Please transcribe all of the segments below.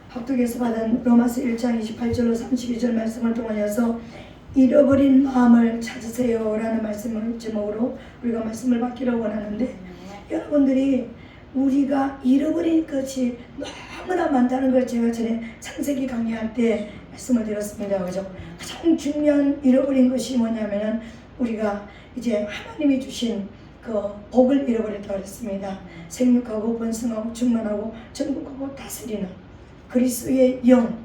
합독에서 받은 로마서 1장 28절로 32절 말씀을 통하여서 잃어버린 마음을 찾으세요 라는 말씀을 제목으로 우리가 말씀을 받기를 원하는데, 여러분들이 우리가 잃어버린 것이 너무나 많다는 걸 제가 전에 창세기 강의할 때 말씀을 드렸습니다. 그죠? 가장 중요한 잃어버린 것이 뭐냐면은 우리가 이제 하나님이 주신 그 복을 잃어버렸다고 했습니다. 생육하고 번성하고 충만하고 정복하고 다스리는 그리스도의 영,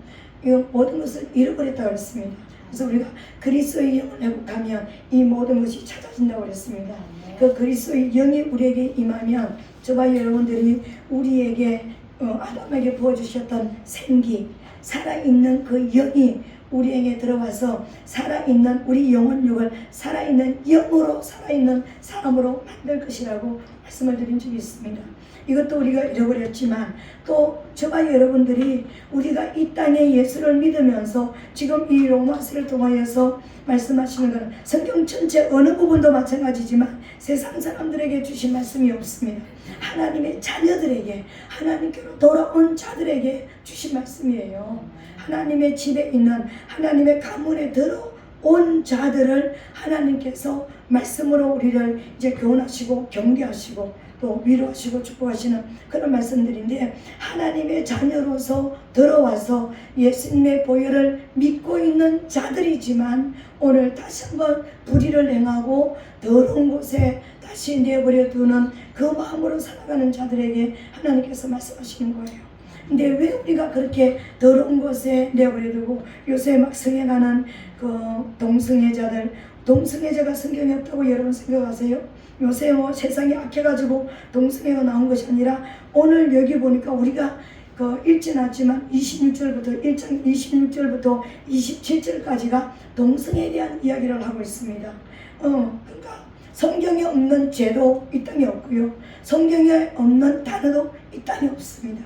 이 모든 것을 잃어버렸다고 했습니다. 그래서 우리가 그리스도의 영을 회복하면 이 모든 것이 찾아진다고 그랬습니다. 그 그리스도의 영이 우리에게 임하면 저와 여러분들이 우리에게 아담에게 부어주셨던 생기, 살아있는 그 영이 우리에게 들어와서 살아있는 우리 영혼육을 살아있는 영으로 살아있는 사람으로 만들 것이라고 말씀을 드린 적이 있습니다. 이것도 우리가 잃어버렸지만 또 저와 여러분들이 우리가 이 땅에 예수를 믿으면서 지금 이 로마서를 통하여서 말씀하시는 것은 성경 전체 어느 부분도 마찬가지지만 세상 사람들에게 주신 말씀이 없습니다. 하나님의 자녀들에게, 하나님께로 돌아온 자들에게 주신 말씀이에요. 하나님의 집에 있는, 하나님의 가문에 들어온 자들을 하나님께서 말씀으로 우리를 이제 교훈하시고 격려하시고 또 위로하시고 축복하시는 그런 말씀들인데, 하나님의 자녀로서 들어와서 예수님의 보혈을 믿고 있는 자들이지만 오늘 다시 한번 불의를 행하고 더러운 곳에 다시 내버려 두는 그 마음으로 살아가는 자들에게 하나님께서 말씀하시는 거예요. 근데 왜 우리가 그렇게 더러운 곳에 내버려 두고 요새 막 성행하는 그 동성애자들, 동성애자가 성경에 없다고 여러분 생각하세요? 요새 뭐 세상이 악해가지고 동성애가 나온 것이 아니라 오늘 여기 보니까 우리가 그 읽진 않지만 26절부터 1장 26절부터 27절까지가 동성애에 대한 이야기를 하고 있습니다. 그러니까 성경에 없는 죄도 이 땅에 없고요, 성경에 없는 단어도 이 땅에 없습니다.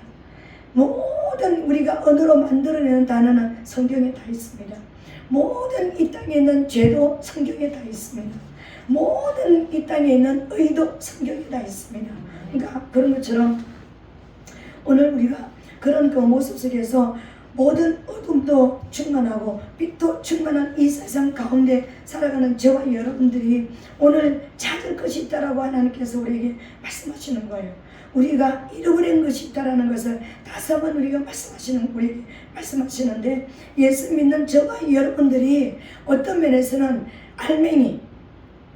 모든 우리가 언어로 만들어내는 단어는 성경에 다 있습니다. 모든 이 땅에 있는 죄도 성경에 다 있습니다. 모든 이 땅에 있는 의도 성경에 다 있습니다. 그러니까 그런 것처럼 오늘 우리가 그런 그 모습 속에서 모든 어둠도 충만하고 빛도 충만한 이 세상 가운데 살아가는 저와 여러분들이 오늘 찾을 것이 있다라고 하나님께서 우리에게 말씀하시는 거예요. 우리가 잃어버린 것이 있다라는 것을 다시 한번 우리가 우리에게 말씀하시는데, 예수 믿는 저와 여러분들이 어떤 면에서는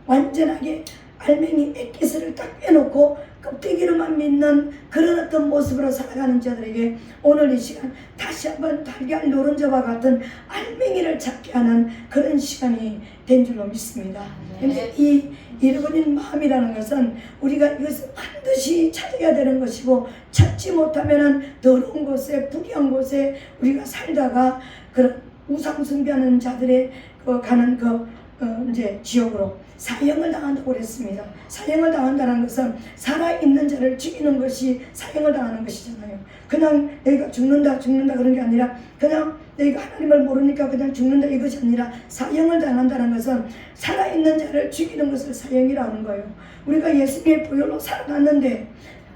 완전하게 알맹이 액기스를 딱 빼놓고 껍데기로만 믿는 그런 어떤 모습으로 살아가는 자들에게 오늘 이 시간 다시 한번 달걀 노른자와 같은 알맹이를 찾게 하는 그런 시간이 된 줄로 믿습니다. 그런데 이 잃어버린 마음이라는 것은 우리가 이것을 반드시 찾아야 되는 것이고, 찾지 못하면 더러운 곳에, 불의한 곳에 우리가 살다가 그런 우상 숭배하는 자들의 가는 이제 지옥으로 사형을 당한다고 그랬습니다. 사형을 당한다는 것은 살아있는 자를 죽이는 것이 사형을 당하는 것이잖아요. 그냥 너희가 죽는다 그런 게 아니라 그냥 너희가 하나님을 모르니까 그냥 죽는다 이것이 아니라 사형을 당한다는 것은 살아있는 자를 죽이는 것을 사형이라는 거예요. 우리가 예수님의 보혈로 살아났는데,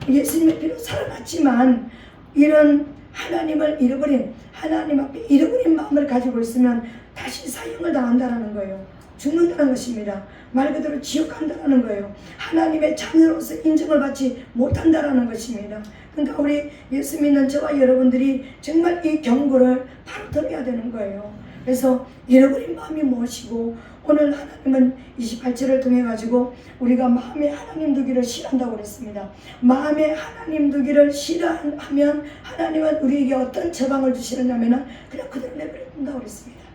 예수님의 피로 살아났지만 이런 하나님을 잃어버린, 하나님 앞에 잃어버린 마음을 가지고 있으면 다시 사형을 당한다는 거예요. 죽는다는 것입니다. 말 그대로 지옥 간다는 거예요. 하나님의 자녀로서 인정을 받지 못한다는 것입니다. 그러니까 우리 예수 믿는 저와 여러분들이 정말 이 경고를 바로 들어야 되는 거예요. 그래서 잃어버린 마음이 무엇이고, 오늘 하나님은 28절을 통해 가지고 우리가 마음에 하나님 두기를 싫어한다고 그랬습니다. 마음에 하나님 두기를 싫어하면 하나님은 우리에게 어떤 처방을 주시느냐면은 그냥 그대로 내버려 둔다고 그랬습니다.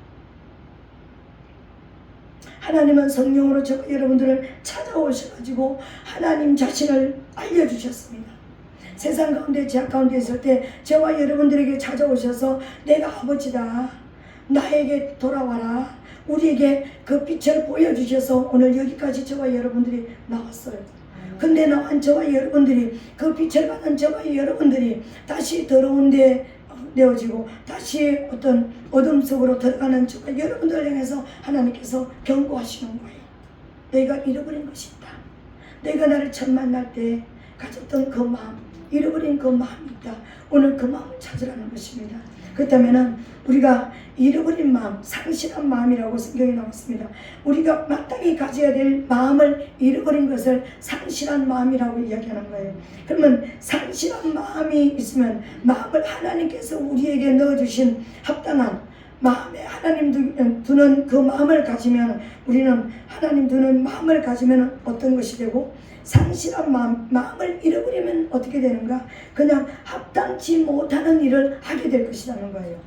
하나님은 성령으로 저와 여러분들을 찾아오셔가지고 하나님 자신을 알려주셨습니다. 세상 가운데 죄악 가운데 있을 때 저와 여러분들에게 찾아오셔서 내가 아버지다, 나에게 돌아와라, 우리에게 그 빛을 보여주셔서 오늘 여기까지 저와 여러분들이 나왔어요. 근데 나온 저와 여러분들이, 그 빛을 받은 저와 여러분들이 다시 더러운 데 내어지고 다시 어떤 어둠 속으로 들어가는 저와 여러분들을 향해서 하나님께서 경고하시는 거예요. 너희가 잃어버린 것이 있다. 너희가 나를 처음 만날 때 가졌던 그 마음, 잃어버린 그 마음이 있다. 오늘 그 마음을 찾으라는 것입니다. 그렇다면 우리가 잃어버린 마음, 상실한 마음이라고 성경에 나왔습니다. 우리가 마땅히 가져야 될 마음을 잃어버린 것을 상실한 마음이라고 이야기하는 거예요. 그러면 상실한 마음이 있으면 마음을 하나님께서 우리에게 넣어주신 합당한 마음에 하나님 두는 그 마음을 가지면, 우리는 하나님 두는 마음을 가지면 어떤 것이 되고, 상실한 마음을 잃어버리면 어떻게 되는가? 그냥 합당치 못하는 일을 하게 될 것이라는 거예요.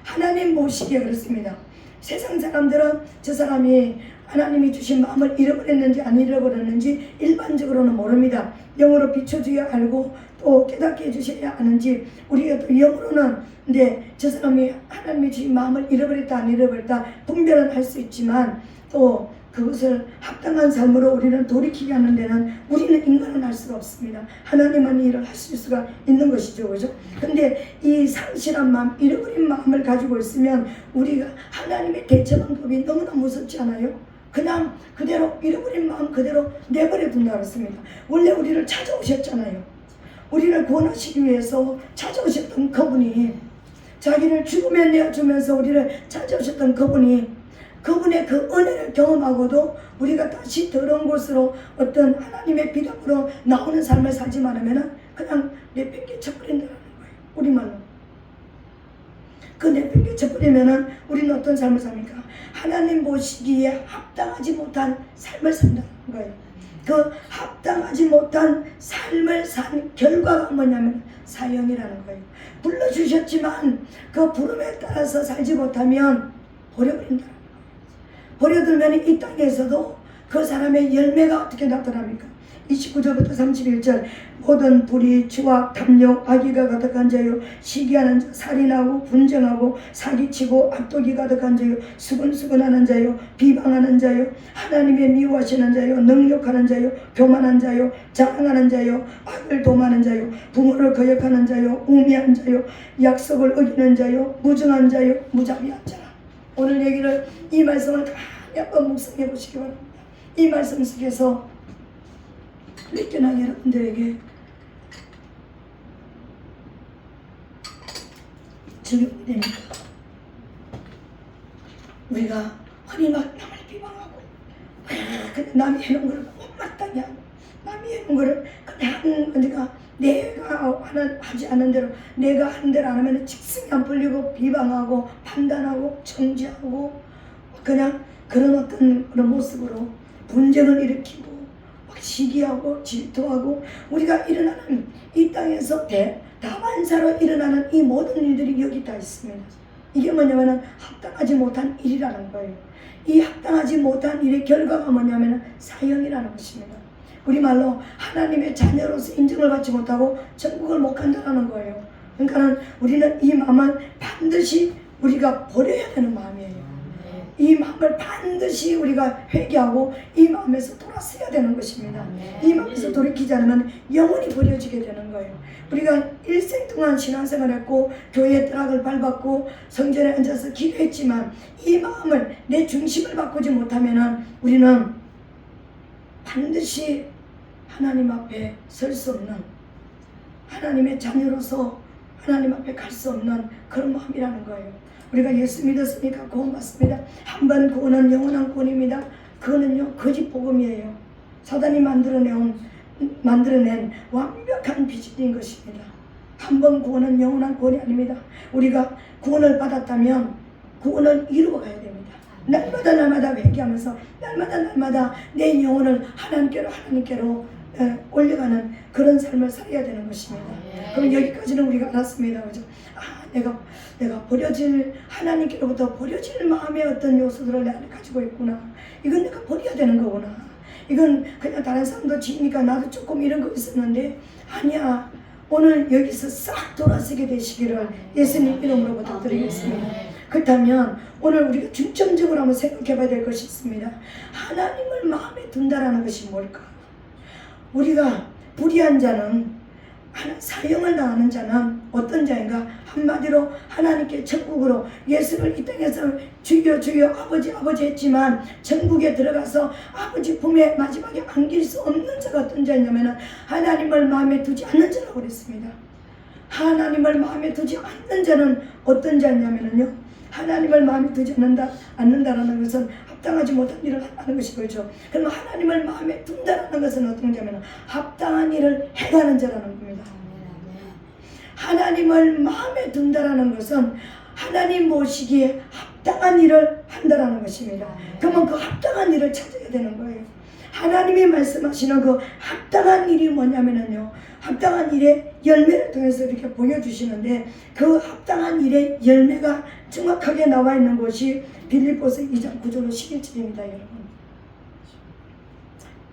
하나님 보시기에 그렇습니다. 세상 사람들은 저 사람이 하나님이 주신 마음을 잃어버렸는지 안 잃어버렸는지 일반적으로는 모릅니다. 영으로 비춰줘야 알고 또 깨닫게 해주셔야 아는지, 우리가 또 영으로는 근데 저 사람이 하나님이 주신 마음을 잃어버렸다 안 잃어버렸다 분별은 할 수 있지만, 또 그것을 합당한 삶으로 우리는 돌이키게 하는 데는 우리는 인간은 할 수가 없습니다. 하나님만 일을 하실 수가 있는 것이죠. 그죠? 근데 이 상실한 마음, 잃어버린 마음을 가지고 있으면 우리가 하나님의 대처 방법이 너무나 무섭지 않아요? 그냥 그대로 잃어버린 마음 그대로 내버려 둔다 그랬습니다. 원래 우리를 찾아오셨잖아요. 우리를 구원하시기 위해서 찾아오셨던 그분이, 자기를 죽음에 내어주면서 우리를 찾아오셨던 그분의 그 은혜를 경험하고도 우리가 다시 더러운 곳으로 어떤 하나님의 비답으로 나오는 삶을 살지 말으면 그냥 내팽개 쳐버린다는 거예요. 우리말로. 그 내팽개 쳐버리면 우리는 어떤 삶을 삽니까? 하나님 보시기에 합당하지 못한 삶을 산다는 거예요. 그 합당하지 못한 삶을 산 결과가 뭐냐면 사형이라는 거예요. 불러주셨지만 그 부름에 따라서 살지 못하면 버려버린다는 거예요. 버려두면 이 땅에서도 그 사람의 열매가 어떻게 나타납니까? 29절부터 31절 모든 불의, 추악, 탐욕, 악의가 가득한 자요, 시기하는 자, 살인하고 분쟁하고 사기치고 악독이 가득한 자요, 수근수근하는 자요, 비방하는 자요, 하나님의 미워하시는 자요, 능욕하는 자요, 교만한 자요, 자랑하는 자요, 악을 도마는 자요, 부모를 거역하는 자요, 우매한 자요, 약속을 어기는 자요, 무정한 자요, 무자비한 자. 오늘 얘기를, 이 말씀을 다 한번 묵상해 보시기 바랍니다. 이 말씀 속에서 믿기나 여러분들에게 적용이 됩니다. 우리가 흔히 막 남을 비방하고 근데 남이 해놓은 걸 못마땅히 하고, 남이 해놓은 거를 그냥 내가 하지 않은 대로, 내가 하는 대로 안 하면 직성이 안 풀리고 비방하고 판단하고 정죄하고 그냥 그런 어떤 그런 모습으로 분쟁을 일으키고 막 시기하고 질투하고, 우리가 일어나는 이 땅에서 다반사로 일어나는 이 모든 일들이 여기 다 있습니다. 이게 뭐냐면 합당하지 못한 일이라는 거예요. 이 합당하지 못한 일의 결과가 뭐냐면 사형이라는 것입니다. 우리말로 하나님의 자녀로서 인정을 받지 못하고 천국을 못 간다는 거예요. 그러니까 우리는 이 마음은 반드시 우리가 버려야 되는 마음이에요. 이 마음을 반드시 우리가 회개하고 이 마음에서 돌아서야 되는 것입니다. 이 마음에서 돌이키지 않으면 영원히 버려지게 되는 거예요. 우리가 일생 동안 신앙생활을 했고 교회의 뜰학을 밟았고 성전에 앉아서 기도했지만 이 마음을, 내 중심을 바꾸지 못하면 우리는 반드시 하나님 앞에 설 수 없는, 하나님의 자녀로서 하나님 앞에 갈 수 없는 그런 마음이라는 거예요. 우리가 예수 믿었으니까 구원받습니다. 한 번 구원은 영원한 구원입니다. 그거는요 거짓 복음이에요. 사단이 만들어낸 완벽한 비질인 것입니다. 한 번 구원은 영원한 구원이 아닙니다. 우리가 구원을 받았다면 구원을 이루어가야 됩니다. 날마다 회개하면서 날마다 내 영혼을 하나님께로 올려가는 그런 삶을 살아야 되는 것입니다. 그럼 여기까지는 우리가 알았습니다. 그죠? 내가 버려질, 하나님께로부터 버려질 마음의 어떤 요소들을 내가 가지고 있구나. 이건 내가 버려야 되는 거구나. 이건 그냥 다른 사람도 지니까 나도 조금 이런 거 있었는데, 아니야. 오늘 여기서 싹 돌아서게 되시기를 예수님 이름으로 부탁드리겠습니다. 그렇다면 오늘 우리가 중점적으로 한번 생각해 봐야 될 것이 있습니다. 하나님을 마음에 둔다라는 것이 뭘까? 우리가 불의한 자는 사형을 당하는 자는 어떤 자인가? 한마디로 하나님께 천국으로 예수를 이 땅에서 주여 주여 아버지 아버지 했지만 천국에 들어가서 아버지 품에 마지막에 안길 수 없는 자가 어떤 자냐면 하나님을 마음에 두지 않는 자라고 그랬습니다. 하나님을 마음에 두지 않는 자는 어떤 자냐면요, 하나님을 마음에 두지 않는다라는 것은 합당하지 못한 일을 하는 것이 그렇죠. 그러면 하나님을 마음에 둔다라는 것은 어떤 자냐면 합당한 일을 해가는 자라는 겁니다. 하나님을 마음에 둔다라는 것은 하나님 보시기에 합당한 일을 한다라는 것입니다. 그러면 그 합당한 일을 찾아야 되는 거예요. 하나님이 말씀하시는 그 합당한 일이 뭐냐면요, 합당한 일의 열매를 통해서 이렇게 보여주시는데 그 합당한 일의 열매가 정확하게 나와 있는 것이 빌립보서 2장 9절로 11절입니다. 여러분,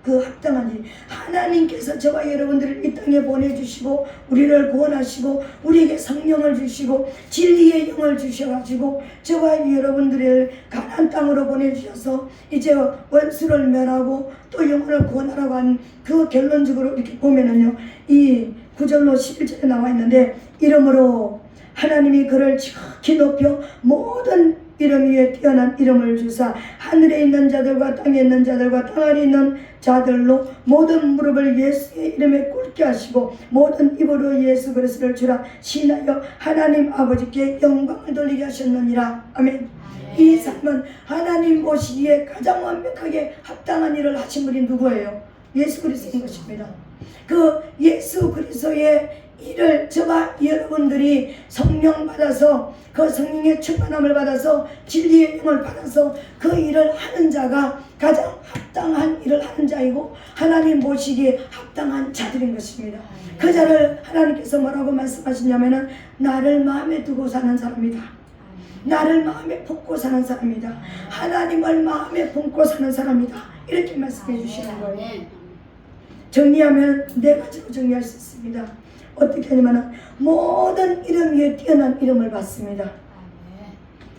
그 합당한 일, 하나님께서 저와 여러분들을 이 땅에 보내주시고 우리를 구원하시고 우리에게 성령을 주시고 진리의 영을 주셔가지고 저와 여러분들을 가나안 땅으로 보내주셔서 이제 원수를 멸하고 또 영혼을 구원하라고 한 그 결론적으로 이렇게 보면은요, 이 9절로 11절에 나와 있는데, 이름으로 하나님이 그를 지극히 높여 모든 이름 위에 뛰어난 이름을 주사 하늘에 있는 자들과 땅에 있는 자들과 땅 아래 있는 자들로 모든 무릎을 예수의 이름에 꿇게 하시고 모든 입으로 예수 그리스도를 주라 신하여 하나님 아버지께 영광을 돌리게 하셨느니라. 아멘. 이 삶은 하나님 보시기에 가장 완벽하게 합당한 일을 하신 분이 누구예요? 예수 그리스도인 것입니다. 그 예수 그리스도의 일을 저와 여러분들이 성령 받아서 그 성령의 충만함을 받아서 진리의 영을 받아서 그 일을 하는 자가 가장 합당한 일을 하는 자이고 하나님 보시기에 합당한 자들인 것입니다. 그 자를 하나님께서 뭐라고 말씀하시냐면은 나를 마음에 두고 사는 사람이다. 나를 마음에 품고 사는 사람이다. 하나님을 마음에 품고 사는 사람이다. 이렇게 말씀해 주시는 거예요. 정리하면 네 가지로 정리할 수 있습니다. 어떻게 하냐면 모든 이름 위에 뛰어난 이름을 받습니다.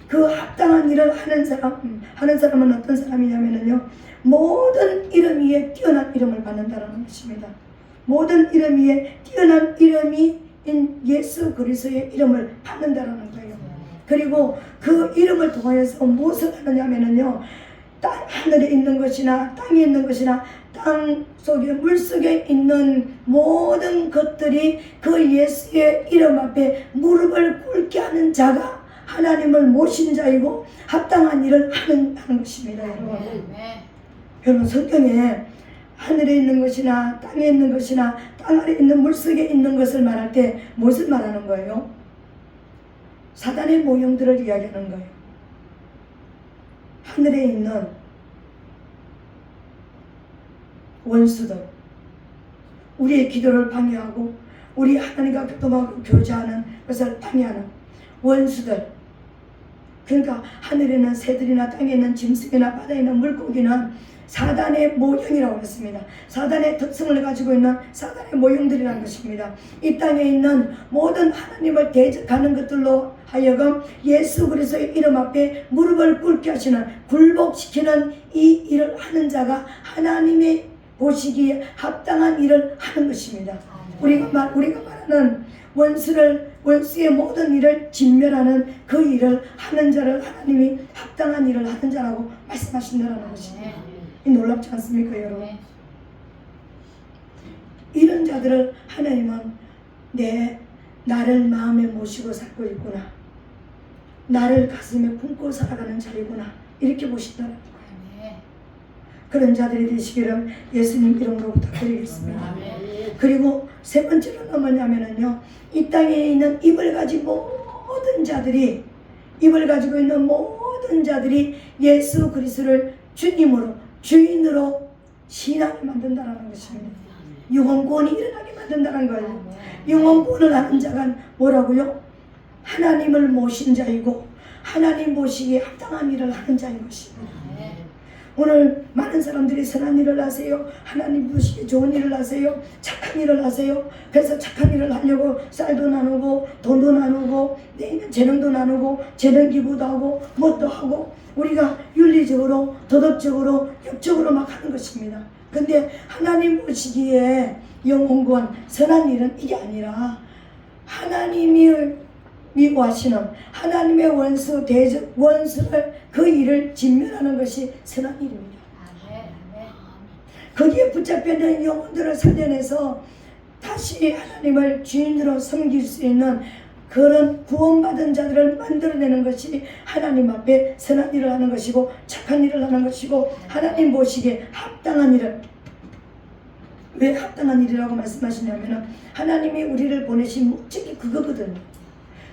그 합당한 일을 하는 사람은 어떤 사람이냐면요, 모든 이름 위에 뛰어난 이름을 받는다는 것입니다. 모든 이름 위에 뛰어난 이름이 예수 그리스도의 이름을 받는다는 거예요. 그리고 그 이름을 통해서 무엇을 하느냐면요, 하늘에 있는 것이나 땅에 있는 것이나 땅 속에 물 속에 있는 모든 것들이 그 예수의 이름 앞에 무릎을 꿇게 하는 자가 하나님을 모신 자이고 합당한 일을 하는 것입니다. 여러분, 성경에 하늘에 있는 것이나 땅에 있는 것이나 땅 아래 있는 물 속에 있는 것을 말할 때 무엇을 말하는 거예요? 사단의 모형들을 이야기하는 거예요. 하늘에 있는 원수들, 우리의 기도를 방해하고 우리 하나님과 교통하고 교제하는 것을 방해하는 원수들, 그러니까 하늘에 있는 새들이나 땅에 있는 짐승이나 바다에 있는 물고기는 사단의 모형이라고 했습니다. 사단의 특성을 가지고 있는 사단의 모형들이라는 것입니다. 이 땅에 있는 모든 하나님을 대적하는 것들로 하여금 예수 그리스도의 이름 앞에 무릎을 꿇게 하시는, 굴복시키는 이 일을 하는 자가 하나님의 보시기에 합당한 일을 하는 것입니다. 우리가 말하는 원수의 모든 일을 진멸하는 그 일을 하는 자를 하나님이 합당한 일을 하는 자라고 말씀하신다는 것입니다. 이 놀랍지 않습니까, 여러분? 이런 자들을 하나님은 나를 마음에 모시고 살고 있구나, 나를 가슴에 품고 살아가는 자이구나, 이렇게 보신다는 거예요. 그런 자들이 되시기를 예수님 이름으로 부탁드리겠습니다. 그리고 세 번째로는 뭐냐면요, 이 땅에 있는 입을 가진 모든 자들이, 입을 가지고 있는 모든 자들이 예수 그리스도를 주님으로, 주인으로 신하게 만든다는 것입니다. 영혼구원이 일어나게 만든다는 거예요. 영혼구원을 하는 자가 뭐라고요? 하나님을 모신 자이고 하나님 보시기에 합당한 일을 하는 자인 것입니다. 오늘 많은 사람들이 선한 일을 하세요, 하나님 보시기에 좋은 일을 하세요, 착한 일을 하세요. 그래서 착한 일을 하려고 쌀도 나누고 돈도 나누고 내 있는 재능도 나누고 재능 기부도 하고 뭣도 하고 우리가 윤리적으로 도덕적으로 육적으로 막 하는 것입니다. 근데 하나님 보시기에 영혼권 선한 일은 이게 아니라 하나님이 미워하시는 하나님의 원수를 그 일을 진멸하는 것이 선한 일입니다. 거기에 붙잡혀 있는 영혼들을 살려내서 다시 하나님을 주인으로 섬길 수 있는 그런 구원받은 자들을 만들어내는 것이 하나님 앞에 선한 일을 하는 것이고 착한 일을 하는 것이고 하나님 보시기에 합당한 일을, 왜 합당한 일이라고 말씀하시냐면 하나님이 우리를 보내신 목적이 그거거든요.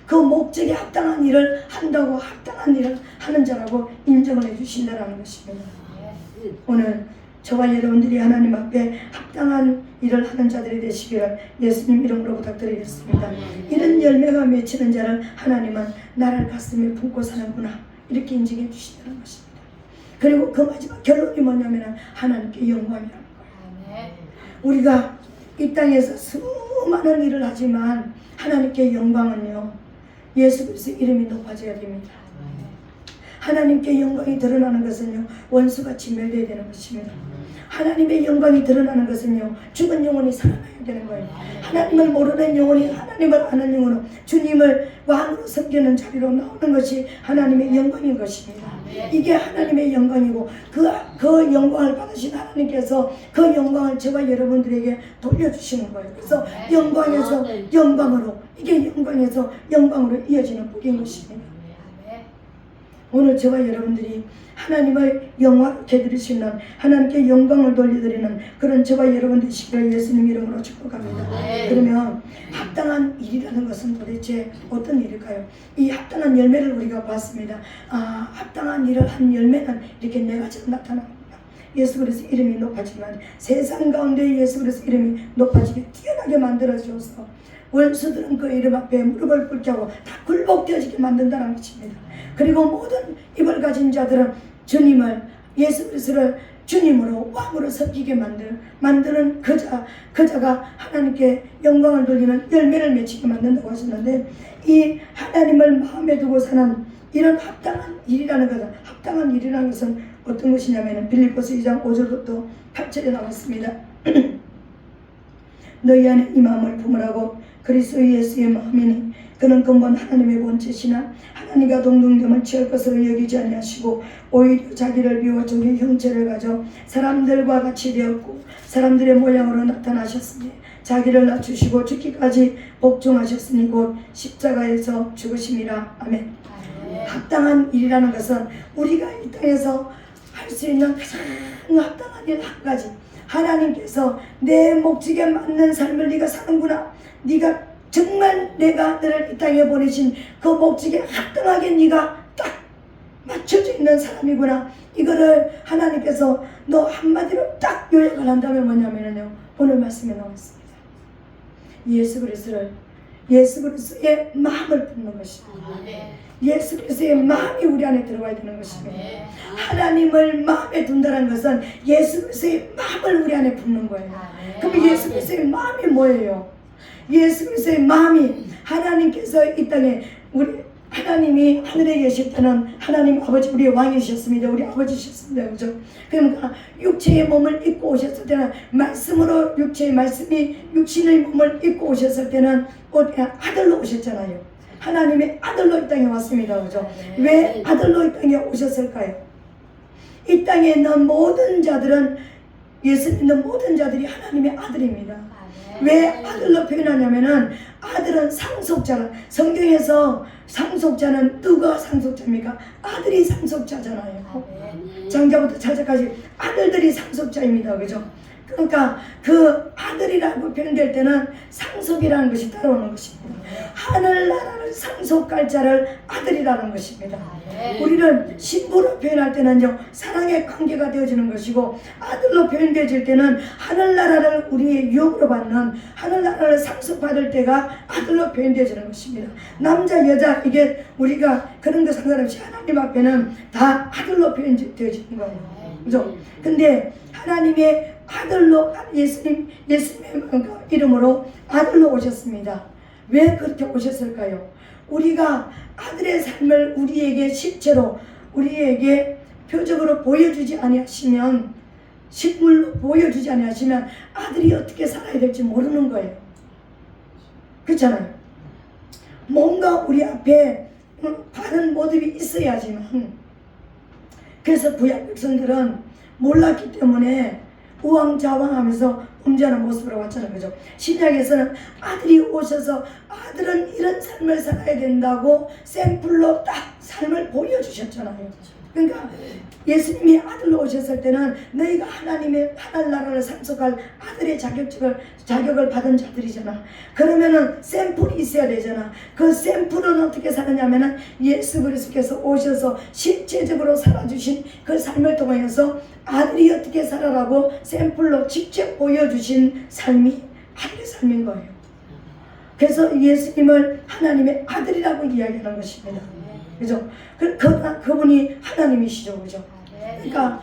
그 목적에 합당한 일을 한다고 합당한 일을 하는 자라고 인정을 해주신다는 것입니다. 오늘 저와 여러분들이 하나님 앞에 합당한 일을 하는 자들이 되시기를 예수님 이름으로 부탁드리겠습니다. 이런 열매가 맺히는 자를 하나님은 나를 가슴에 품고 사는구나 이렇게 인정해 주신다는 것입니다. 그리고 그 마지막 결론이 뭐냐면 하나님께 영광이라는 거예요. 우리가 이 땅에서 수많은 일을 하지만 하나님께 영광은요, 예수 그리스도 이름이 높아져야 됩니다. 하나님께 영광이 드러나는 것은요, 원수가 진멸되어야 되는 것입니다. 하나님의 영광이 드러나는 것은요, 죽은 영혼이 살아나야 되는 거예요. 하나님을 모르는 영혼이 하나님을 아는 영혼으로 주님을 왕으로 섬기는 자리로 나오는 것이 하나님의 영광인 것입니다. 이게 하나님의 영광이고 그 영광을 받으신 하나님께서 그 영광을 저와 여러분들에게 돌려주시는 거예요. 그래서 영광에서 영광으로, 이게 영광에서 영광으로 이어지는 복인 것입니다. 오늘 저와 여러분들이 하나님을 영화롭게 드리시는, 하나님께 영광을 돌려드리는 그런 저와 여러분 되시기를 예수님 이름으로 축복합니다. 그러면 합당한 일이라는 것은 도대체 어떤 일일까요? 이 합당한 열매를 우리가 봤습니다. 합당한 일을 한 열매는 이렇게 네 가지로 나타납니다. 예수 그리스도 이름이 높아지면 세상 가운데 예수 그리스도 이름이 높아지게 뛰어나게 만들어줘서 원수들은 그 이름 앞에 무릎을 꿇게 하고 다 굴복되어지게 만든다는 것입니다. 그리고 모든 입을 가진 자들은 주님을, 예수 그리스도를 주님으로 왕으로 섬기게 만드는 그자가 하나님께 영광을 돌리는 열매를 맺히게 만든다고 하셨는데, 이 하나님을 마음에 두고 사는 이런 합당한 일이라는 것은, 합당한 일이라는 것은 어떤 것이냐면 빌립보서 2장 5절부터 8절에 나왔습니다. 너희 안에 이 마음을 품으라고 그리스도 예수의 마음이니 그는 근본 하나님의 본체시나 하나님과 동등됨을 취할 것으로 여기지 아니하시고 오히려 자기를 비워 종의 형체를 가져 사람들과 같이 되었고 사람들의 모양으로 나타나셨으니 자기를 낮추시고 죽기까지 복종하셨으니 곧 십자가에서 죽으심이라. 아멘. 합당한 일이라는 것은 우리가 이 땅에서 할 수 있는 가장 합당한 일 한 가지, 하나님께서 내 목적에 맞는 삶을 네가 사는구나, 네가 정말 내가 너를 이 땅에 보내신 그 목적에 합당하게 네가 딱 맞춰져 있는 사람이구나, 이거를 하나님께서 너 한마디로 딱 요약을 한다면 뭐냐면요, 오늘 말씀에 나왔습니다. 예수 그리스도의 마음을 품는 것입니다. 예수 그리스도의 마음이 우리 안에 들어와야 되는 것입니다. 하나님을 마음에 둔다는 것은 예수 그리스도의 마음을 우리 안에 품는 거예요. 그럼 예수 그리스도의 마음이 뭐예요? 예수 그리스도의 마음이, 하나님께서 이 땅에 하나님이 하늘에 계실 때는 하나님 아버지 우리의 왕이셨습니다. 우리 아버지셨습니다. 그죠? 그러니까 육체의 몸을 입고 오셨을 때는 말씀으로 육체의 말씀이 육신의 몸을 입고 오셨을 때는 아들로 오셨잖아요. 하나님의 아들로 이 땅에 왔습니다. 그죠? 왜 아들로 이 땅에 오셨을까요? 이 땅에 있는 모든 자들은, 예수 믿는 모든 자들이 하나님의 아들입니다. 왜 아들로 표현하냐면은 아들은 상속자라, 성경에서 상속자는 누가 상속자입니까? 아들이 상속자잖아요. 장자부터 자자까지 아들들이 상속자입니다. 그죠? 그러니까 그 아들이라고 표현될 때는 상속이라는 것이 따라오는 것입니다. 하늘나라를 상속할 자를 아들이라는 것입니다. 우리는 신부로 표현할 때는요, 사랑의 관계가 되어지는 것이고, 아들로 표현되어질 때는 하늘나라를 우리의 유업으로 받는, 하늘나라를 상속받을 때가 아들로 표현되어지는 것입니다. 남자 여자 이게 우리가 그런 거 상관없이 하나님 앞에는 다 아들로 표현되어지는 거예요. 그죠? 근데 하나님의 아들로, 예수님의 이름으로 아들로 오셨습니다. 왜 그렇게 오셨을까요? 우리가 아들의 삶을 우리에게 실제로, 우리에게 표적으로 보여주지 아니하시면 실물로 보여주지 않으시면 아들이 어떻게 살아야 될지 모르는 거예요. 그렇잖아요. 뭔가 우리 앞에 바른 모습이 있어야지만, 그래서 구약 백성들은 몰랐기 때문에 우왕좌왕하면서 음주하는 모습으로 왔잖아요. 그죠? 신약에서는 아들이 오셔서 아들은 이런 삶을 살아야 된다고 샘플로 딱 삶을 보여주셨잖아요. 그러니까 예수님이 아들로 오셨을 때는 너희가 하나님의 하늘 나라를 상속할 아들의 자격을 받은 자들이잖아. 그러면은 샘플이 있어야 되잖아. 그 샘플은 어떻게 사느냐면은 예수 그리스도께서 오셔서 실제적으로 살아주신 그 삶을 통해서 아들이 어떻게 살아라고 샘플로 직접 보여주신 삶이 아들의 삶인 거예요. 그래서 예수님을 하나님의 아들이라고 이야기하는 것입니다. 그죠? 그분이 하나님이시죠. 그죠? 그러니까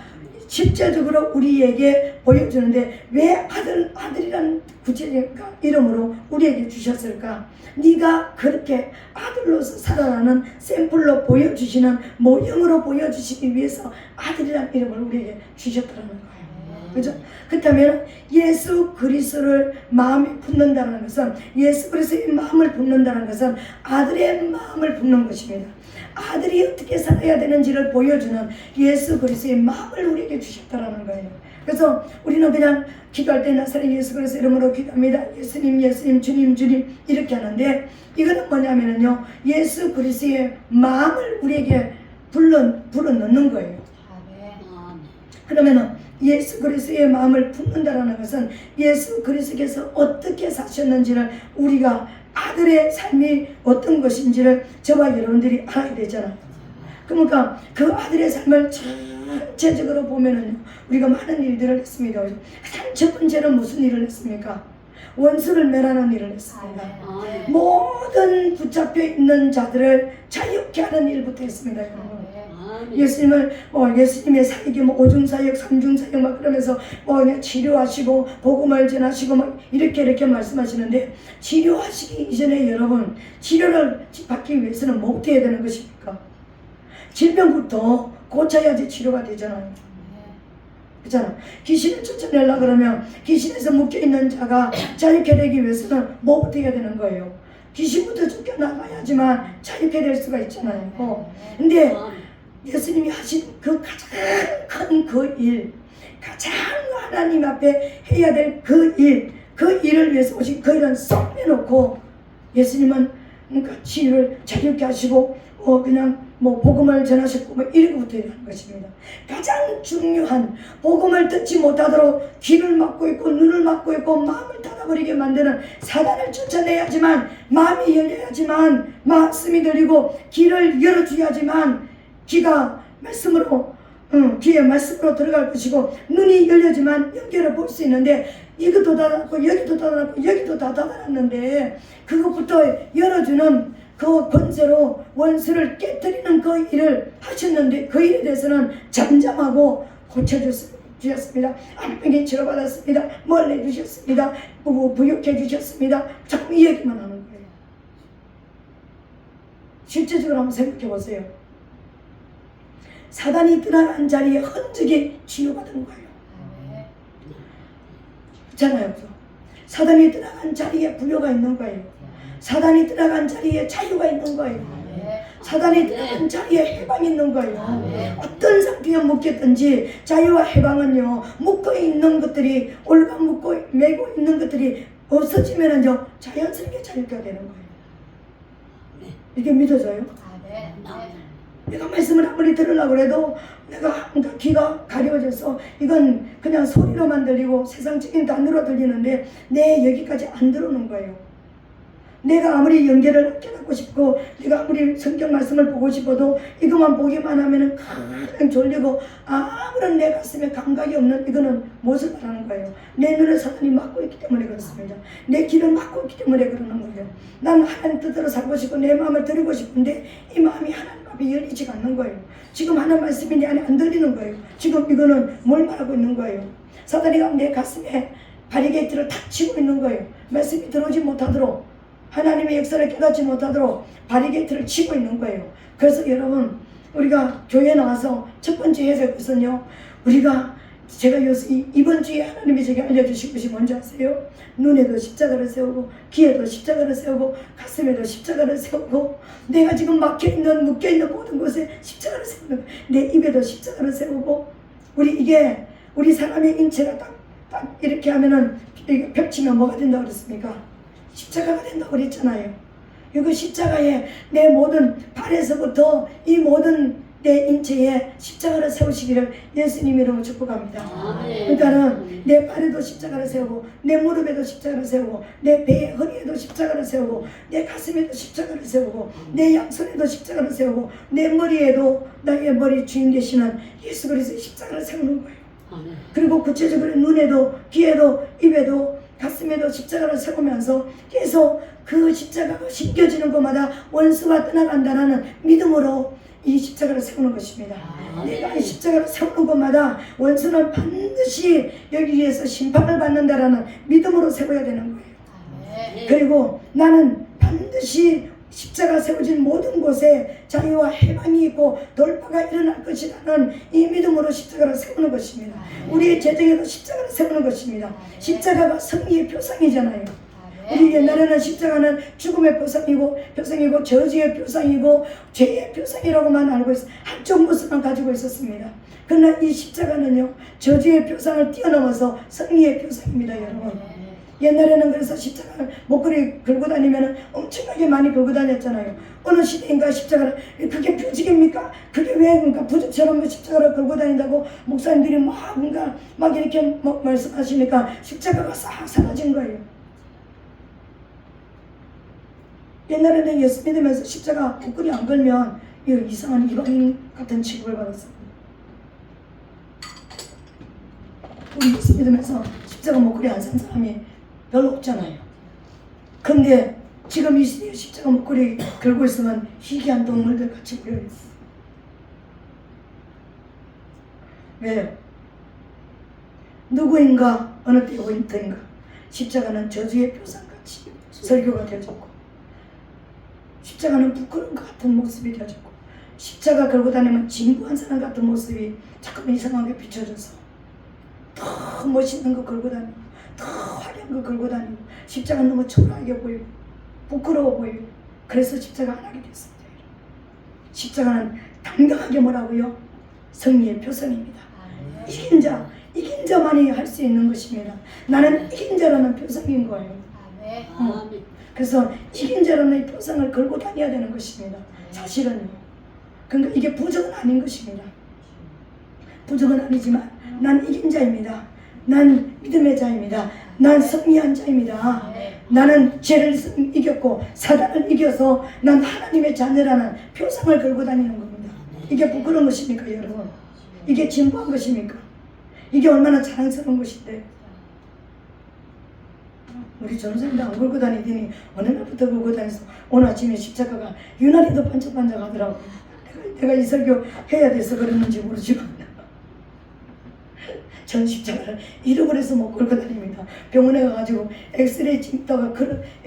실제적으로 우리에게 보여주는데 왜 아들이란 구체적인 이름으로 우리에게 주셨을까? 네가 그렇게 아들로서 살아라는 샘플로 보여주시는 모형으로 보여주시기 위해서 아들이란 이름을 우리에게 주셨다는 거예요. 그죠? 그렇다면 예수 그리스도를 마음에 품는다는 것은, 예수 그리스도의 마음을 품는다는 것은 아들의 마음을 품는 것입니다. 아들이 어떻게 살아야 되는지를 보여주는 예수 그리스도의 마음을 우리에게 주셨다는 거예요. 그래서 우리는 그냥 기도할 때 나사렛 예수 그리스도 이름으로 기도합니다. 예수님, 예수님, 주님, 주님 이렇게 하는데, 이거는 뭐냐면요, 예수 그리스도의 마음을 우리에게 불러 넣는 거예요. 그러면은 예수 그리스도의 마음을 품는다라는 것은 예수 그리스도께서 어떻게 사셨는지를, 우리가 아들의 삶이 어떤 것인지를 저와 여러분들이 알아야 되잖아요. 그러니까 그 아들의 삶을 전체적으로 보면은 우리가 많은 일들을 했습니다. 가장 첫 번째는 무슨 일을 했습니까? 원수를 멸하는 일을 했습니다. 모든 붙잡혀 있는 자들을 자유케 하는 일부터 했습니다. 예수님의 사역이 오중사역, 삼중사역 막 그러면서 그냥 치료하시고 복음을 전하시고 막 이렇게 말씀하시는데, 치료하시기 이전에 여러분, 치료를 받기 위해서는 뭐 어떻게 해야 되는 것입니까? 질병부터 고쳐야지 치료가 되잖아요. 그렇잖아. 귀신을 쫓아내려고 그러면 귀신에서 묶여있는 자가 자유케 되기 위해서는 뭐부터 해야 되는 거예요? 귀신부터 쫓겨나가야지만 자유케 될 수가 있잖아요. 근데 예수님이 하신 그 가장 큰 그 일, 가장 하나님 앞에 해야 될 그 일을 위해서 오신 그 일은 쏙 빼놓고, 예수님은 그러니까 치유를 자유케 하시고 그냥 복음을 전하셨고 이렇게부터 일하는 것입니다. 가장 중요한, 복음을 듣지 못하도록 귀를 막고 있고 눈을 막고 있고 마음을 닫아버리게 만드는 사단을 쫓아내야지만, 마음이 열려야지만, 말씀이 들리고 귀를 열어줘야지만 귀가 말씀으로 귀에 말씀으로 들어갈 것이고, 눈이 열려지만 연결을 볼 수 있는데, 이것도 닫아놨고 여기도 닫아놨고 여기도 다 닫아놨는데, 그것부터 열어주는 그 권세로 원수를 깨뜨리는 그 일을 하셨는데, 그 일에 대해서는 잠잠하고 고쳐주셨습니다. 안병이 치료받았습니다. 뭘 내주셨습니다. 부욕해 주셨습니다. 자꾸 이 얘기만 하는 거예요. 실제적으로 한번 생각해 보세요. 사단이 들어간 자리에 흔적이 치유받은 거예요. 그렇잖아요. 사단이 들어간 자리에 부여가 있는 거예요. 사단이 들어간 자리에 자유가 있는 거예요. 사단이 들어간 자리에 해방이 있는 거예요. 어떤 상태에 묶였든지 자유와 해방은요, 묶어있는 것들이, 올가 묶고 매고 있는 것들이 없어지면은요, 자연스럽게 자유가 되는 거예요. 이게 믿어져요? 내가 말씀을 아무리 들으려고 해도 내가 귀가 가려워져서 이건 그냥 소리로만 들리고 세상적인 단어로 들리는데 내 여기까지 안 들어오는 거예요. 내가 아무리 연결을 깨닫고 싶고 내가 아무리 성경 말씀을 보고 싶어도 이것만 보기만 하면은 그냥 졸리고 아무런 내 가슴에 감각이 없는, 이거는 무엇을 말하는 거예요? 내 눈을 사단이 막고 있기 때문에 그렇습니다. 내 귀를 막고 있기 때문에 그러는 거예요. 난 하나님 뜻대로 살고 싶고 내 마음을 드리고 싶은데 이 마음이 하나님 앞에 열리지가 않는 거예요. 지금 하나님 말씀이 내 안에 안 들리는 거예요. 지금 이거는 뭘 말하고 있는 거예요? 사단이 내 가슴에 바리게이트를 탁 치고 있는 거예요. 말씀이 들어오지 못하도록, 하나님의 역사를 깨닫지 못하도록 바리게이트를 치고 있는 거예요. 그래서 여러분, 우리가 교회에 나와서 첫 번째 해야 될 것은요, 우리가 제가 이번 주에 하나님이 제게 알려주신 것이 뭔지 아세요? 눈에도 십자가를 세우고 귀에도 십자가를 세우고 가슴에도 십자가를 세우고 내가 지금 막혀있는 묶여있는 모든 곳에 십자가를 세우는 거예요. 내 입에도 십자가를 세우고 우리 사람의 인체가 딱 이렇게 하면은 이게 펼치면 뭐가 된다고 그랬습니까? 십자가가 된다고 그랬잖아요. 이거 십자가에 내 모든 발에서부터 이 모든 내 인체에 십자가를 세우시기를 예수님 이름으로 축복합니다. 그러니까는 내 발에도 십자가를 세우고 내 무릎에도 십자가를 세우고 내 배에 허리에도 십자가를 세우고 내 가슴에도 십자가를 세우고 내 양손에도 십자가를 세우고 내 머리에도 나의 머리 주인 되시는 예수 그리스도의 십자가를 세우는 거예요. 그리고 구체적으로 눈에도 귀에도 입에도 가슴에도 십자가를 세우면서 계속 그 십자가가 신겨지는 것마다 원수가 떠나간다는 믿음으로 이 십자가를 세우는 것입니다. 내가 이 십자가를 세우는 것마다 원수는 반드시 여기에서 심판을 받는다라는 믿음으로 세워야 되는 거예요. 그리고 나는 반드시 십자가 세워진 모든 곳에 자유와 해방이 있고 돌파가 일어날 것이라는 이 믿음으로 십자가를 세우는 것입니다. 우리의 재정에도 십자가를 세우는 것입니다. 십자가가 승리의 표상이잖아요. 우리 옛날에는 십자가는 죽음의 표상이고 저주의 표상이고 죄의 표상이라고만 알고 있어 한쪽 모습만 가지고 있었습니다. 그러나 이 십자가는요 저주의 표상을 뛰어넘어서 승리의 표상입니다. 여러분, 옛날에는 그래서 십자가를 목걸이 걸고 다니면 엄청나게 많이 걸고 다녔잖아요. 어느 시대인가 십자가를, 그게 부직입니까? 그게 왜 그러니까 부직처럼 십자가를 걸고 다닌다고 목사님들이 막 이렇게 말씀하시니까 십자가가 싹 사라진 거예요. 옛날에는 예수 믿으면서 십자가 목걸이 안 걸면 이상한 이방인 같은 취급을 받았습니다. 우리 예수 믿으면서 십자가 목걸이 안 산 사람이 별로 없잖아요. 근데 지금 이 시대에 십자가 목걸이 걸고 있으면 희귀한 동물들 같이 모여있어. 왜요? 누구인가 어느 때부터인가 십자가는 저주의 표상같이 설교가 되어졌고 십자가는 부끄러운 것 같은 모습이 되어졌고 십자가 걸고 다니면 진부한 사람 같은 모습이 자꾸만 이상하게 비춰져서 더 멋있는 거 걸고 다니고 더 화려한 거 걸고 다니고 십자가는 너무 초라하게 보이고 부끄러워 보이고 그래서 십자가 안 하게 됐습니다. 십자가는 당당하게 뭐라고요? 승리의 표상입니다. 이긴 자만이 할 수 있는 것입니다. 나는 이긴 자라는 표상인 거예요. 그래서 이긴 자라는 이 표상을 걸고 다녀야 되는 것입니다. 사실은요. 그러니까 이게 부정은 아닌 것입니다. 부정은 아니지만 난 이긴 자입니다. 난 믿음의 자입니다. 난 승리한 자입니다. 나는 죄를 이겼고 사단을 이겨서 난 하나님의 자녀라는 표상을 걸고 다니는 겁니다. 이게 부끄러운 것입니까, 여러분? 이게 진부한 것입니까? 이게 얼마나 자랑스러운 것인데 우리 전도사님도 안 걸고 다니더니 어느 날부터 걸고 다녀서 오늘 아침에 십자가가 유난히도 반짝반짝 하더라고. 내가 이 설교 해야 돼서 그랬는지 모르지만 전 십자가를 잃어버려서 못 걸고 다닙니다. 병원에 가가지고 엑스레이 찍다가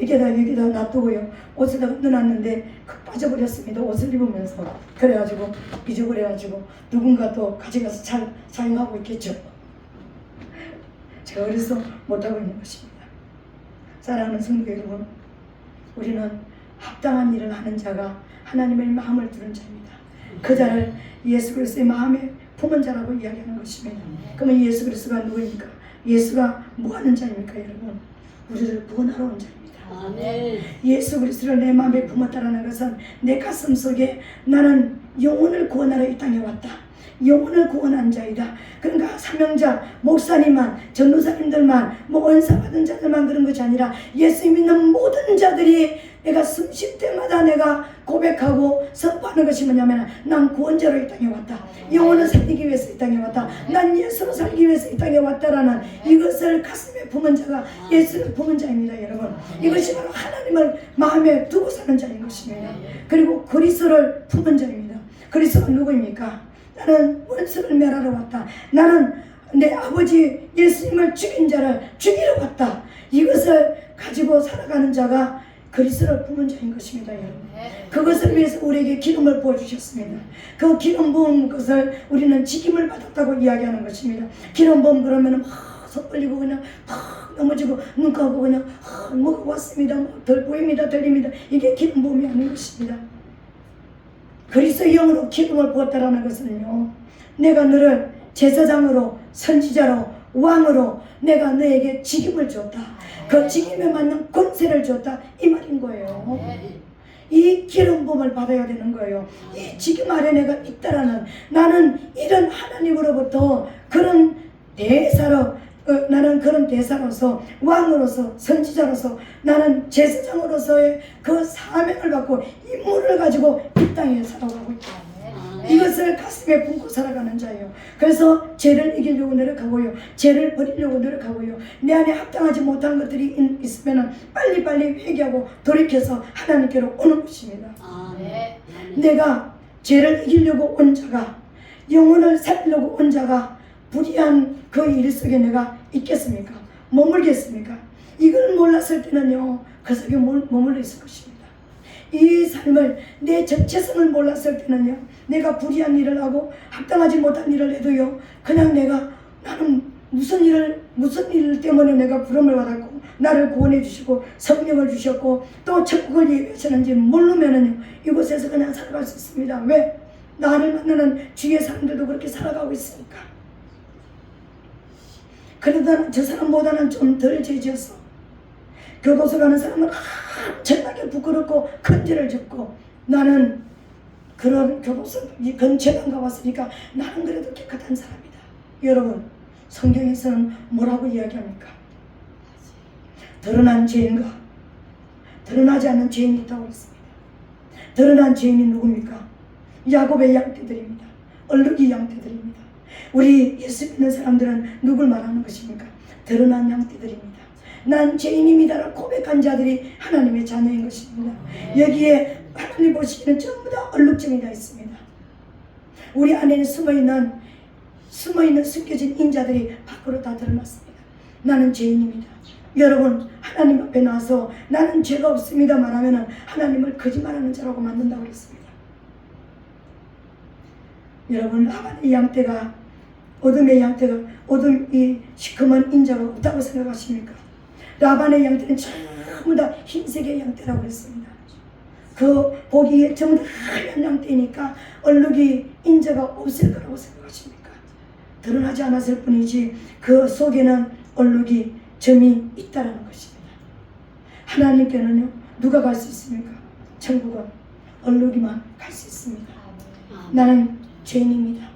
여기다 놔두고요. 옷에다 넣어놨는데 빠져버렸습니다. 옷을 입으면서. 그래가지고 잊어버려가지고 누군가 또 가져가서 잘 사용하고 있겠죠. 제가 그래서 못하고 있는 것입니다. 사랑하는 성도 여러분, 우리는 합당한 일을 하는 자가 하나님의 마음을 두는 자입니다. 그 자를 예수 그리스도의 마음에 품은 자라고 이야기하는 것입니다. 그러면 예수 그리스도가 누구입니까? 예수가 뭐 하는 자입니까, 여러분? 우리를 구원하러 온 자입니다. 아멘. 예수 그리스도를 내 마음에 품었다는 것은 내 가슴 속에 나는 영혼을 구원하러 이 땅에 왔다. 영혼을 구원한 자이다. 그러니까 사명자, 목사님만, 전도사님들만, 은사 받은 자들만 그런 것이 아니라 예수 믿는 모든 자들이 내가 숨 쉴 때마다 내가 고백하고 선포하는 것이 뭐냐면 난 구원자로 이 땅에 왔다. 영혼을 살리기 위해서 이 땅에 왔다. 난 예수로 살기 위해서 이 땅에 왔다라는 이것을 가슴에 품은 자가 예수를 품은 자입니다, 여러분. 이것이 바로 하나님을 마음에 두고 사는 자인 것입니다. 그리고 그리스도를 품은 자입니다. 그리스도가 누구입니까? 나는 원수를 멸하러 왔다. 나는 내 아버지 예수님을 죽인 자를 죽이러 왔다. 이것을 가지고 살아가는 자가 그리스도를 품은 자인 것입니다. 여러분. 그것을 위해서 우리에게 기름을 부어주셨습니다. 그 기름 부은 것을 우리는 직임을 받았다고 이야기하는 것입니다. 기름 부음 그러면 속 떨리고 그냥 넘어지고 눈 감고 그냥 뭐가 왔습니다. 덜 보입니다. 들립니다. 이게 기름 부음이 아닌 것입니다. 그리스도의 영으로 기름을 부었다라는 것은요, 내가 너를 제사장으로, 선지자로, 왕으로 내가 너에게 직임을 줬다. 그 직임에 맞는 권세를 줬다. 이 말인 거예요. 이 기름 부음을 받아야 되는 거예요. 이 직임 아래 내가 있다라는, 나는 이런 하나님으로부터 그런 대사로, 나는 그런 대사로서, 왕으로서, 선지자로서, 나는 제사장으로서의 그 사명을 받고 임무를 가지고 이 땅에 살아가고 있다. 이것을 가슴에 품고 살아가는 자예요. 그래서 죄를 이기려고 노력하고요, 죄를 버리려고 노력하고요, 내 안에 합당하지 못한 것들이 있으면 빨리빨리 회개하고 돌이켜서 하나님께로 오는 것입니다. 내가 죄를 이기려고 온 자가, 영혼을 살리려고 온 자가 불의한 그 일 속에 내가 있겠습니까? 머물겠습니까? 이걸 몰랐을 때는요, 그 속에 머물러 있을 것입니다. 이 삶을, 내 정체성을 몰랐을 때는요, 내가 불의한 일을 하고 합당하지 못한 일을 해도요, 그냥 나는 무슨 일 때문에 내가 부름을 받았고 나를 구원해 주시고 성령을 주셨고 또 천국을 예비하셨는지 모르면은요, 이곳에서 그냥 살아갈 수 있습니다. 왜? 나를 만나는 주위의 사람들도 그렇게 살아가고 있으니까. 그래도 저 사람보다는 좀 덜 죄지었어. 교도소 가는 사람은 엄청나게 부끄럽고 큰죄를 짓고, 나는 그런 교도소 근처에 안 가봤으니까 나는 그래도 깨끗한 사람이다. 여러분, 성경에서는 뭐라고 이야기합니까? 드러난 죄인과 드러나지 않는 죄인이 있다고 했습니다. 드러난 죄인이 누굽니까? 야곱의 양떼들입니다. 얼룩이 양떼들입니다. 우리 예수 믿는 사람들은 누굴 말하는 것입니까? 드러난 양떼들입니다. 난 죄인입니다라고 고백한 자들이 하나님의 자녀인 것입니다. 여기에 하나님 보시기에는 전부 다 얼룩점이 다 있습니다. 우리 안에는 숨어있는 숨겨진 인자들이 밖으로 다 드러났습니다. 나는 죄인입니다. 여러분, 하나님 앞에 나와서 나는 죄가 없습니다 말하면 하나님을 거짓말하는 자라고 만든다고 했습니다. 여러분, 라반의 양떼가, 어둠의 양떼가, 어둠이 시커먼 인자가 없다고 생각하십니까? 라반의 양떼는 전부 다 흰색의 양떼라고 했습니다. 그 보기에 전부 다 하얀 양떼니까 얼룩이 인자가 없을 거라고 생각하십니까? 드러나지 않았을 뿐이지 그 속에는 얼룩이 점이 있다는 것입니다. 하나님께는요, 누가 갈 수 있습니까? 천국은 얼룩이만 갈 수 있습니다. 나는 죄인입니다.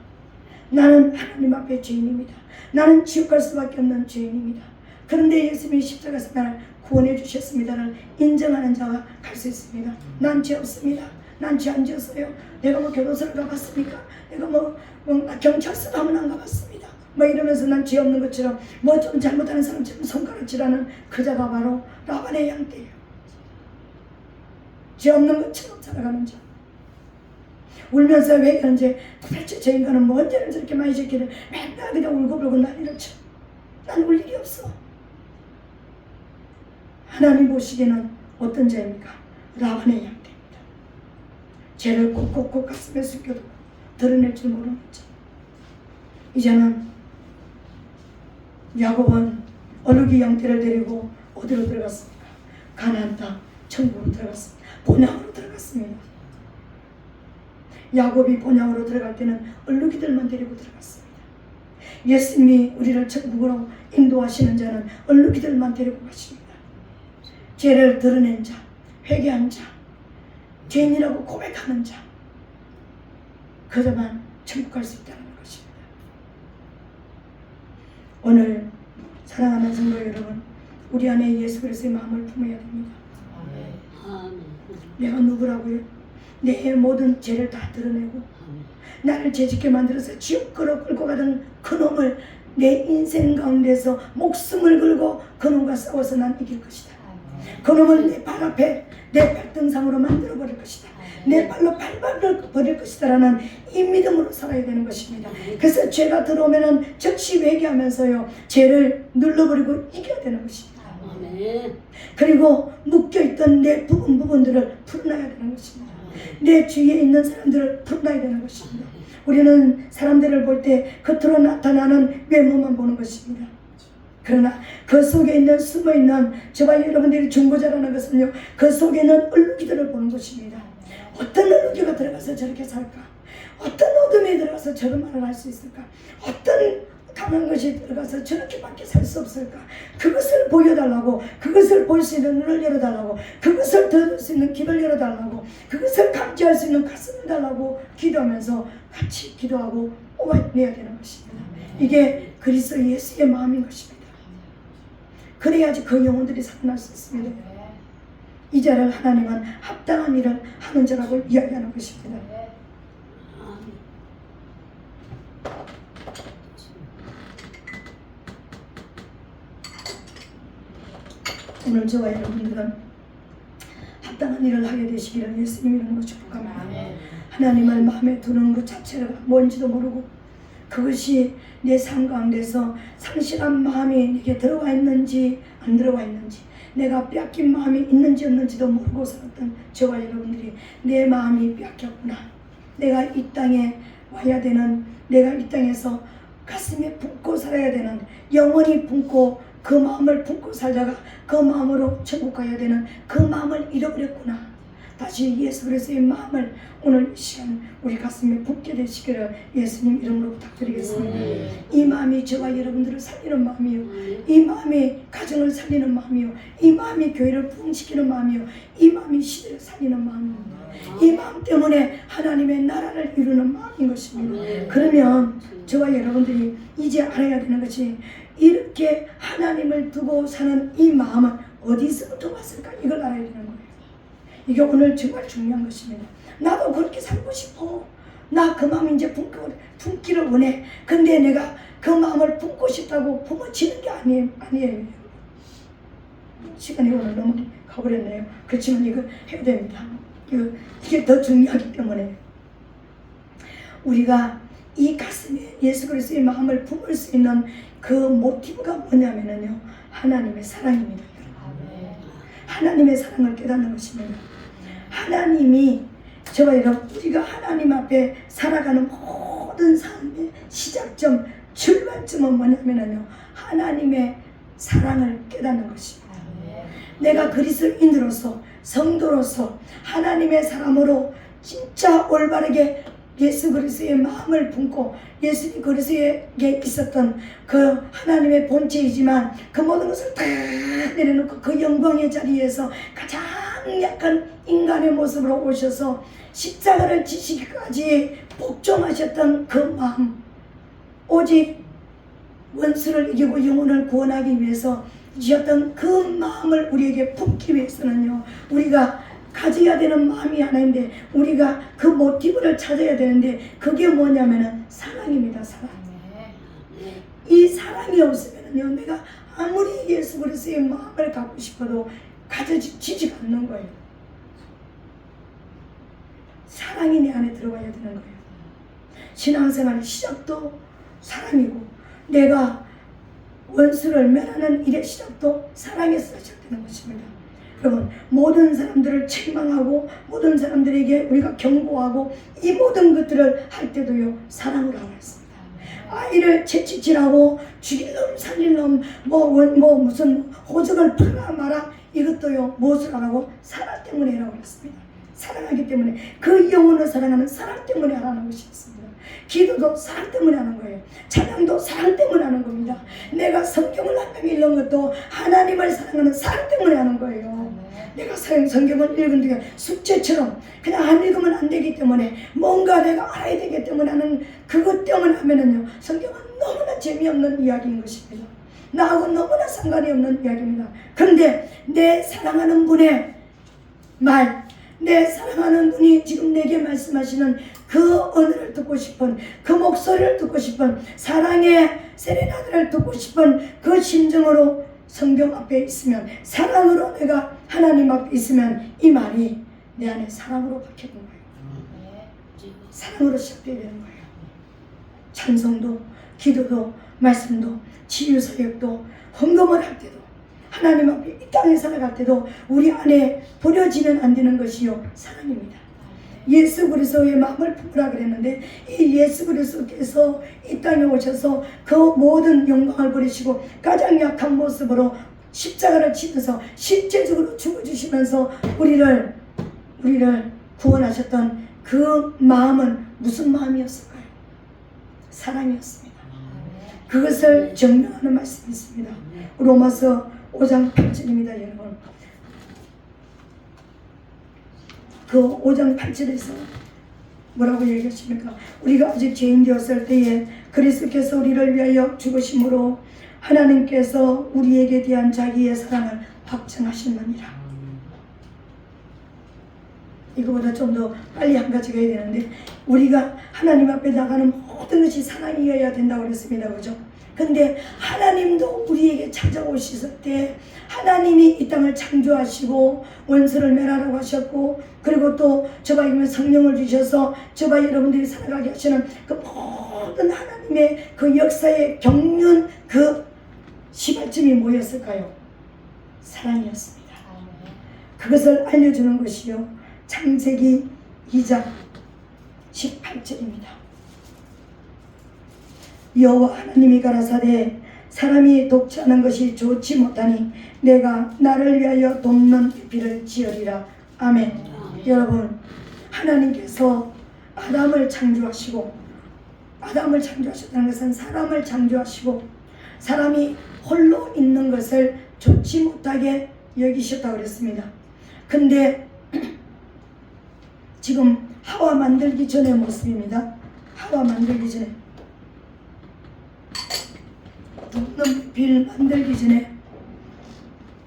나는 하나님 앞에 죄인입니다. 나는 지옥 갈 수밖에 없는 죄인입니다. 그런데 예수님이 십자가에서 나를 구원해 주셨습니다를 인정하는 자가 갈 수 있습니다. 난 죄 없습니다. 난 죄 안 지었어요. 내가 뭐 교도소를 가봤습니까? 내가 경찰서 가면 안 가봤습니다. 이러면서 난 죄 없는 것처럼 좀 잘못하는 사람처럼 손가락질하는 그 자가 바로 라반의 양떼예요. 죄 없는 것처럼 살아가는 자. 울면서 회개하는 죄, 도대체 저 인간은 뭔 죄를 저렇게 많이 짓기를 맨날 그냥 울고불고 난리를 쳐. 난 울 일이 없어. 하나님 보시기에는 어떤 죄입니까? 라반의 양떼입니다. 죄를 콕콕콕 가슴에 숨겨도 드러낼 줄 모르는 자. 이제는 야곱은 얼룩이 양떼를 데리고 어디로 들어갔습니까? 가나안 땅 천국으로 들어갔습니다. 본향으로 들어갔습니다. 야곱이 본향으로 들어갈 때는 얼룩이들만 데리고 들어갔습니다. 예수님이 우리를 천국으로 인도하시는 자는 얼룩이들만 데리고 가십니다. 죄를 드러낸 자, 회개한 자, 죄인이라고 고백하는 자, 그자만 천국 갈 수 있다는 것입니다. 오늘 사랑하는 성도 여러분, 우리 안에 예수 그리스도의 마음을 품어야 됩니다. 내가 누구라고요? 내 모든 죄를 다 드러내고 나를 죄짓게 만들어서 지옥으로 끌고 가던 그놈을 내 인생 가운데서 목숨을 걸고 그놈과 싸워서 난 이길 것이다. 그놈을 내 발 앞에 내 발등상으로 만들어 버릴 것이다. 내 발로 밟아 버릴 것이다 라는 이 믿음으로 살아야 되는 것입니다. 그래서 죄가 들어오면 즉시 회개하면서요, 죄를 눌러버리고 이겨야 되는 것입니다. 아멘. 그리고 묶여있던 내 부분들을 풀어놔야 되는 것입니다. 내 주위에 있는 사람들을 풀어놔야 되는 것입니다. 우리는 사람들을 볼 때 겉으로 나타나는 외모만 보는 것입니다. 그러나 그 속에 있는 숨어있는 저와 여러분들이 중보자라는 것은요, 그 속에 있는 얼룩이들을 보는 것입니다. 어떤 얼룩이가 들어가서 저렇게 살까? 어떤 어둠에 들어가서 저런 말을 할 수 있을까? 어떤 강한 것이 들어가서 저렇게밖에 살 수 없을까? 그것을 보여달라고, 그것을 볼 수 있는 눈을 열어달라고, 그것을 들을 수 있는 귀를 열어달라고, 그것을 감지할 수 있는 가슴을 달라고 기도하면서 같이 기도하고 뽑아내야 되는 것입니다. 이게 그리스도 예수의 마음인 것입니다. 그래야지 그 영혼들이 살아날 수 있습니다. 이 자를 하나님은 합당한 일을 하는 자라고 이야기하는 것입니다. 오늘 저와 여러분들은 합당한 일을 하게 되시기를 예수님 이름으로 축복합니다. 하나님을 마음에 두는 것 자체가 뭔지도 모르고 그것이 내 삶 가운데서 상실한 마음이 내게 들어와 있는지 안 들어와 있는지, 내가 빼앗긴 마음이 있는지 없는지도 모르고 살았던 저와 여러분들이 내 마음이 빼앗겼구나, 내가 이 땅에 와야 되는, 내가 이 땅에서 가슴에 품고 살아야 되는, 영원히 품고 그 마음을 품고 살다가 그 마음으로 천국 가야 되는 그 마음을 잃어버렸구나. 다시 예수 그리스도의 마음을 오늘 이 시간 우리 가슴에 품게 되시기를 예수님 이름으로 부탁드리겠습니다. 이 마음이 저와 여러분들을 살리는 마음이요, 이 마음이 가정을 살리는 마음이요, 이 마음이 교회를 부흥시키는 마음이요, 이 마음이 시대를 살리는 마음입니다. 이 마음 때문에 하나님의 나라를 이루는 마음인 것입니다. 그러면 저와 여러분들이 이제 알아야 되는 것이, 이렇게 하나님을 두고 사는 이 마음은 어디서부터 왔을까? 이걸 알아야 되는 거예요. 이게 오늘 정말 중요한 것입니다. 나도 그렇게 살고 싶어. 나 그 마음 이제 품기를 원해. 근데 내가 그 마음을 품고 싶다고 품어치는 게 아니에요. 시간이 오늘 너무 가버렸네요. 그렇지만 이거 해야 됩니다. 이게 더 중요하기 때문에 우리가 이 가슴에 예수 그리스도의 마음을 품을 수 있는 그 모티브가 뭐냐면요, 하나님의 사랑입니다. 하나님의 사랑을 깨닫는 것입니다. 하나님이, 저와 여러분, 우리가 하나님 앞에 살아가는 모든 삶의 시작점, 출발점은 뭐냐면요, 하나님의 사랑을 깨닫는 것입니다. 내가 그리스도인으로서, 성도로서 하나님의 사람으로 진짜 올바르게 예수 그리스도의 마음을 품고 예수 그리스도에게 있었던 그 하나님의 본체이지만 그 모든 것을 다 내려놓고 그 영광의 자리에서 가장 약한 인간의 모습으로 오셔서 십자가를 지시기까지 복종하셨던 그 마음, 오직 원수를 이기고 영혼을 구원하기 위해서 주셨던 그 마음을 우리에게 품기 위해서는요, 우리가 가져야 되는 마음이 하나인데, 우리가 그 모티브를 찾아야 되는데, 그게 뭐냐면은 사랑입니다. 사랑. 이 사랑이 없으면요, 내가 아무리 예수 그리스도의 마음을 갖고 싶어도 가져지지가 않는 거예요. 사랑이 내 안에 들어가야 되는 거예요. 신앙생활의 시작도 사랑이고, 내가 원수를 멸하는 일의 시작도 사랑에서 시작되는 것입니다. 여러분, 모든 사람들을 책망하고 모든 사람들에게 우리가 경고하고 이 모든 것들을 할 때도요, 사랑으로 하고 있습니다. 아이를 채찍질하고 죽일 놈 살릴 놈 무슨 호적을 풀라 마라, 이것도요 무엇을 하라고? 사랑 때문에 하라고 했습니다. 사랑하기 때문에, 그 영혼을 사랑하는 사랑 때문에 하라는 것이 있습니다. 기도도 사랑 때문에 하는 거예요. 찬양도 사랑 때문에 하는 겁니다. 내가 성경을 한 명 읽는 것도 하나님을 사랑하는 사랑 때문에 하는 거예요. 내가 성경을 읽은 뒤에 숙제처럼 그냥 안 읽으면 안 되기 때문에, 뭔가 내가 알아야 되기 때문에 하는 그것 때문에 하면은요, 성경은 너무나 재미없는 이야기인 것입니다. 나하고 너무나 상관이 없는 이야기입니다. 그런데 내 사랑하는 분의 말, 내 사랑하는 분이 지금 내게 말씀하시는 그 언어를 듣고 싶은, 그 목소리를 듣고 싶은, 사랑의 세레나데를 듣고 싶은 그 심정으로 성경 앞에 있으면, 사랑으로 내가 하나님 앞에 있으면 이 말이 내 안에 사랑으로 박혀진 거예요. 사랑으로 시작되어야 되는 거예요. 찬송도, 기도도, 말씀도, 치유사역도, 헌금을 할 때도 하나님 앞에 이 땅에 살아갈 때도 우리 안에 버려지면 안 되는 것이요 사랑입니다. 예수 그리스도의 마음을 품으라 그랬는데 이 예수 그리스도께서 이 땅에 오셔서 그 모든 영광을 버리시고 가장 약한 모습으로 십자가를 치면서 실제적으로 죽어주시면서 우리를 구원하셨던 그 마음은 무슨 마음이었을까요? 사랑이었습니다. 그것을 증명하는 말씀이 있습니다. 로마서 5장 8절입니다. 여러분, 그 5장 8절에서 뭐라고 얘기하십니까? 우리가 아직 죄인 되었을 때에 그리스도께서 우리를 위하여 죽으심으로 하나님께서 우리에게 대한 자기의 사랑을 확증하셨느니라. 이거보다 좀 더 빨리 한 가지가 해야 되는데, 우리가 하나님 앞에 나가는 모든 것이 사랑이어야 된다고 그랬습니다. 그죠? 근데 하나님도 우리에게 찾아오셨을 때 하나님이 이 땅을 창조하시고 원수를 멸하라고 하셨고, 그리고 또 저와 이면 성령을 주셔서 저와 여러분들이 살아가게 하시는 그 모든 하나님의 그 역사의 경륜, 그 시발점이 뭐였을까요? 사랑이었습니다. 그것을 알려주는 것이요 창세기 2장 18절입니다. 여호와 하나님이 가라사대 사람이 독취하는 것이 좋지 못하니 내가 나를 위하여 돕는 비를 지으리라. 아멘. 여러분, 하나님께서 아담을 창조하셨다는 것은 사람을 창조하시고 사람이 홀로 있는 것을 좋지 못하게 여기셨다고 그랬습니다. 근데 지금 하와 만들기 전의 모습입니다. 하와 만들기 전에, 돕는 빌 만들기 전에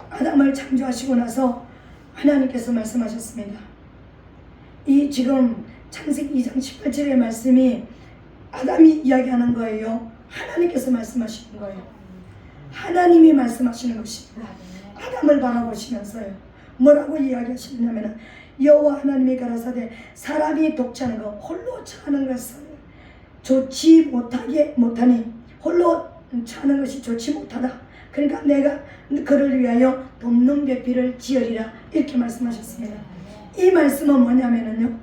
아담을 창조하시고 나서 하나님께서 말씀하셨습니다. 이 지금 창세기 2장 18절의 말씀이 아담이 이야기하는 거예요? 하나님께서 말씀하시는 거예요? 하나님이 말씀하시는 것입니다. 아담을 바라보시면서요, 뭐라고 이야기하시냐면은 여호와 하나님이 가라사대 사람이 독취하는 것, 홀로 처하는 것을 좋지 못하니, 홀로 처하는 것이 좋지 못하다. 그러니까 내가 그를 위하여 돕는 배필을 지으리라, 이렇게 말씀하셨습니다. 이 말씀은 뭐냐면은요,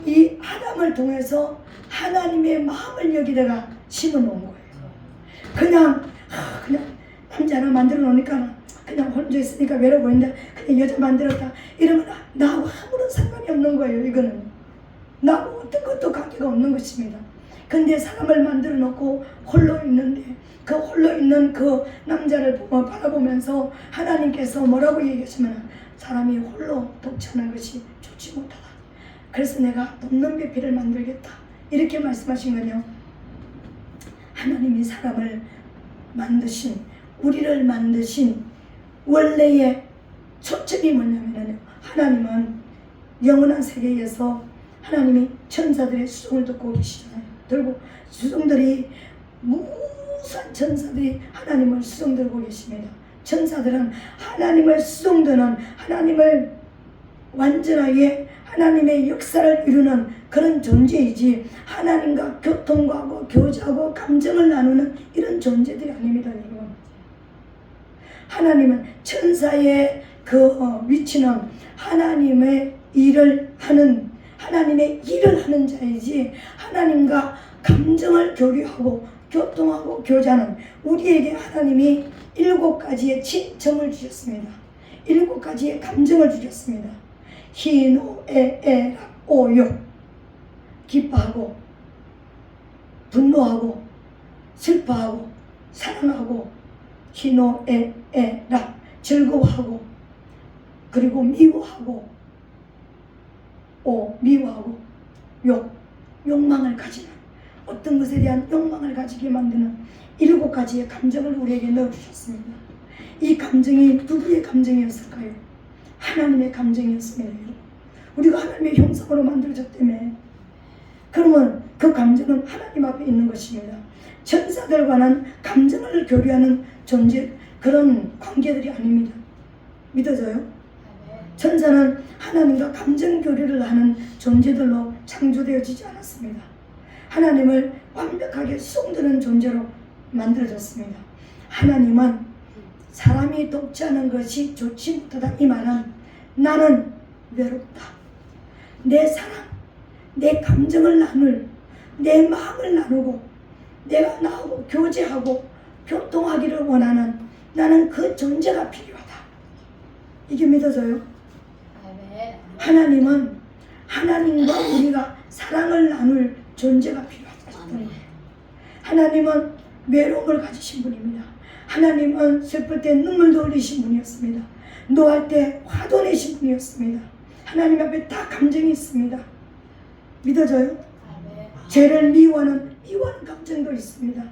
이 아담을 통해서 하나님의 마음을 여기다가 심어 놓은 거예요. 그냥 남자 하나 만들어 놓으니까 그냥 혼자 있으니까 외로워 보이는데 그냥 여자 만들었다 이러면 나하고 아무런 상관이 없는 거예요. 이거는 나하고 어떤 것도 관계가 없는 것입니다. 근데 사람을 만들어 놓고 홀로 있는데 그 홀로 있는 그 남자를 바라보면서 하나님께서 뭐라고 얘기하시면 사람이 홀로 독취하는 것이 좋지 못하다. 그래서 내가 돕는 배필을 만들겠다, 이렇게 말씀하신 거요. 하나님이 사람을 만드신, 우리를 만드신 원래의 초점이 뭐냐면요, 하나님은 영원한 세계에서 하나님이 천사들의 수종을 듣고 계시잖아요. 들고 수종들이 무수한 천사들이 하나님을 수종 들고 계십니다. 천사들은 하나님을 수종 드는, 하나님을 완전하게 하나님의 역사를 이루는 그런 존재이지 하나님과 교통하고 교제하고 감정을 나누는 이런 존재들이 아닙니다. 여러분, 하나님은 천사의 그 위치는 하나님의 일을 하는 자이지 하나님과 감정을 교류하고 교통하고 교제하는, 우리에게 하나님이 7가지의 친정을 주셨습니다. 7가지의 감정을 주셨습니다. 희노애애락 오욕, 기뻐하고 분노하고 슬퍼하고 사랑하고, 희노애애락 즐거워하고, 그리고 미워하고, 미워하고, 욕망을 가지는, 어떤 것에 대한 욕망을 가지게 만드는 7가지의 감정을 우리에게 넣어주셨습니다. 이 감정이 누구의 감정이었을까요? 하나님의 감정이었습니다. 우리가 하나님의 형상으로 만들어졌다며, 그러면 그 감정은 하나님 앞에 있는 것입니다. 천사들과는 감정을 교류하는 존재, 그런 관계들이 아닙니다. 믿어져요? 천사는 하나님과 감정 교류를 하는 존재들로 창조되어지지 않았습니다. 하나님을 완벽하게 수용되는 존재로 만들어졌습니다. 하나님은 사람이 돕지않은 것이 좋지 못하다. 이 말은 나는 외롭다. 내 사랑, 내 감정을 나눌, 내 마음을 나누고 내가 나하고 교제하고 교통하기를 원하는 나는 그 존재가 필요하다. 이게 믿어져요? 하나님은 하나님과 우리가 사랑을 나눌 존재가 필요하다. 하나님은 외로움을 가지신 분입니다. 하나님은 슬플 때 눈물도 흘리신 분이었습니다. 노할 때 화도 내신 분이었습니다. 하나님 앞에 다 감정이 있습니다. 믿어져요? 죄를 미워하는 감정도 있습니다.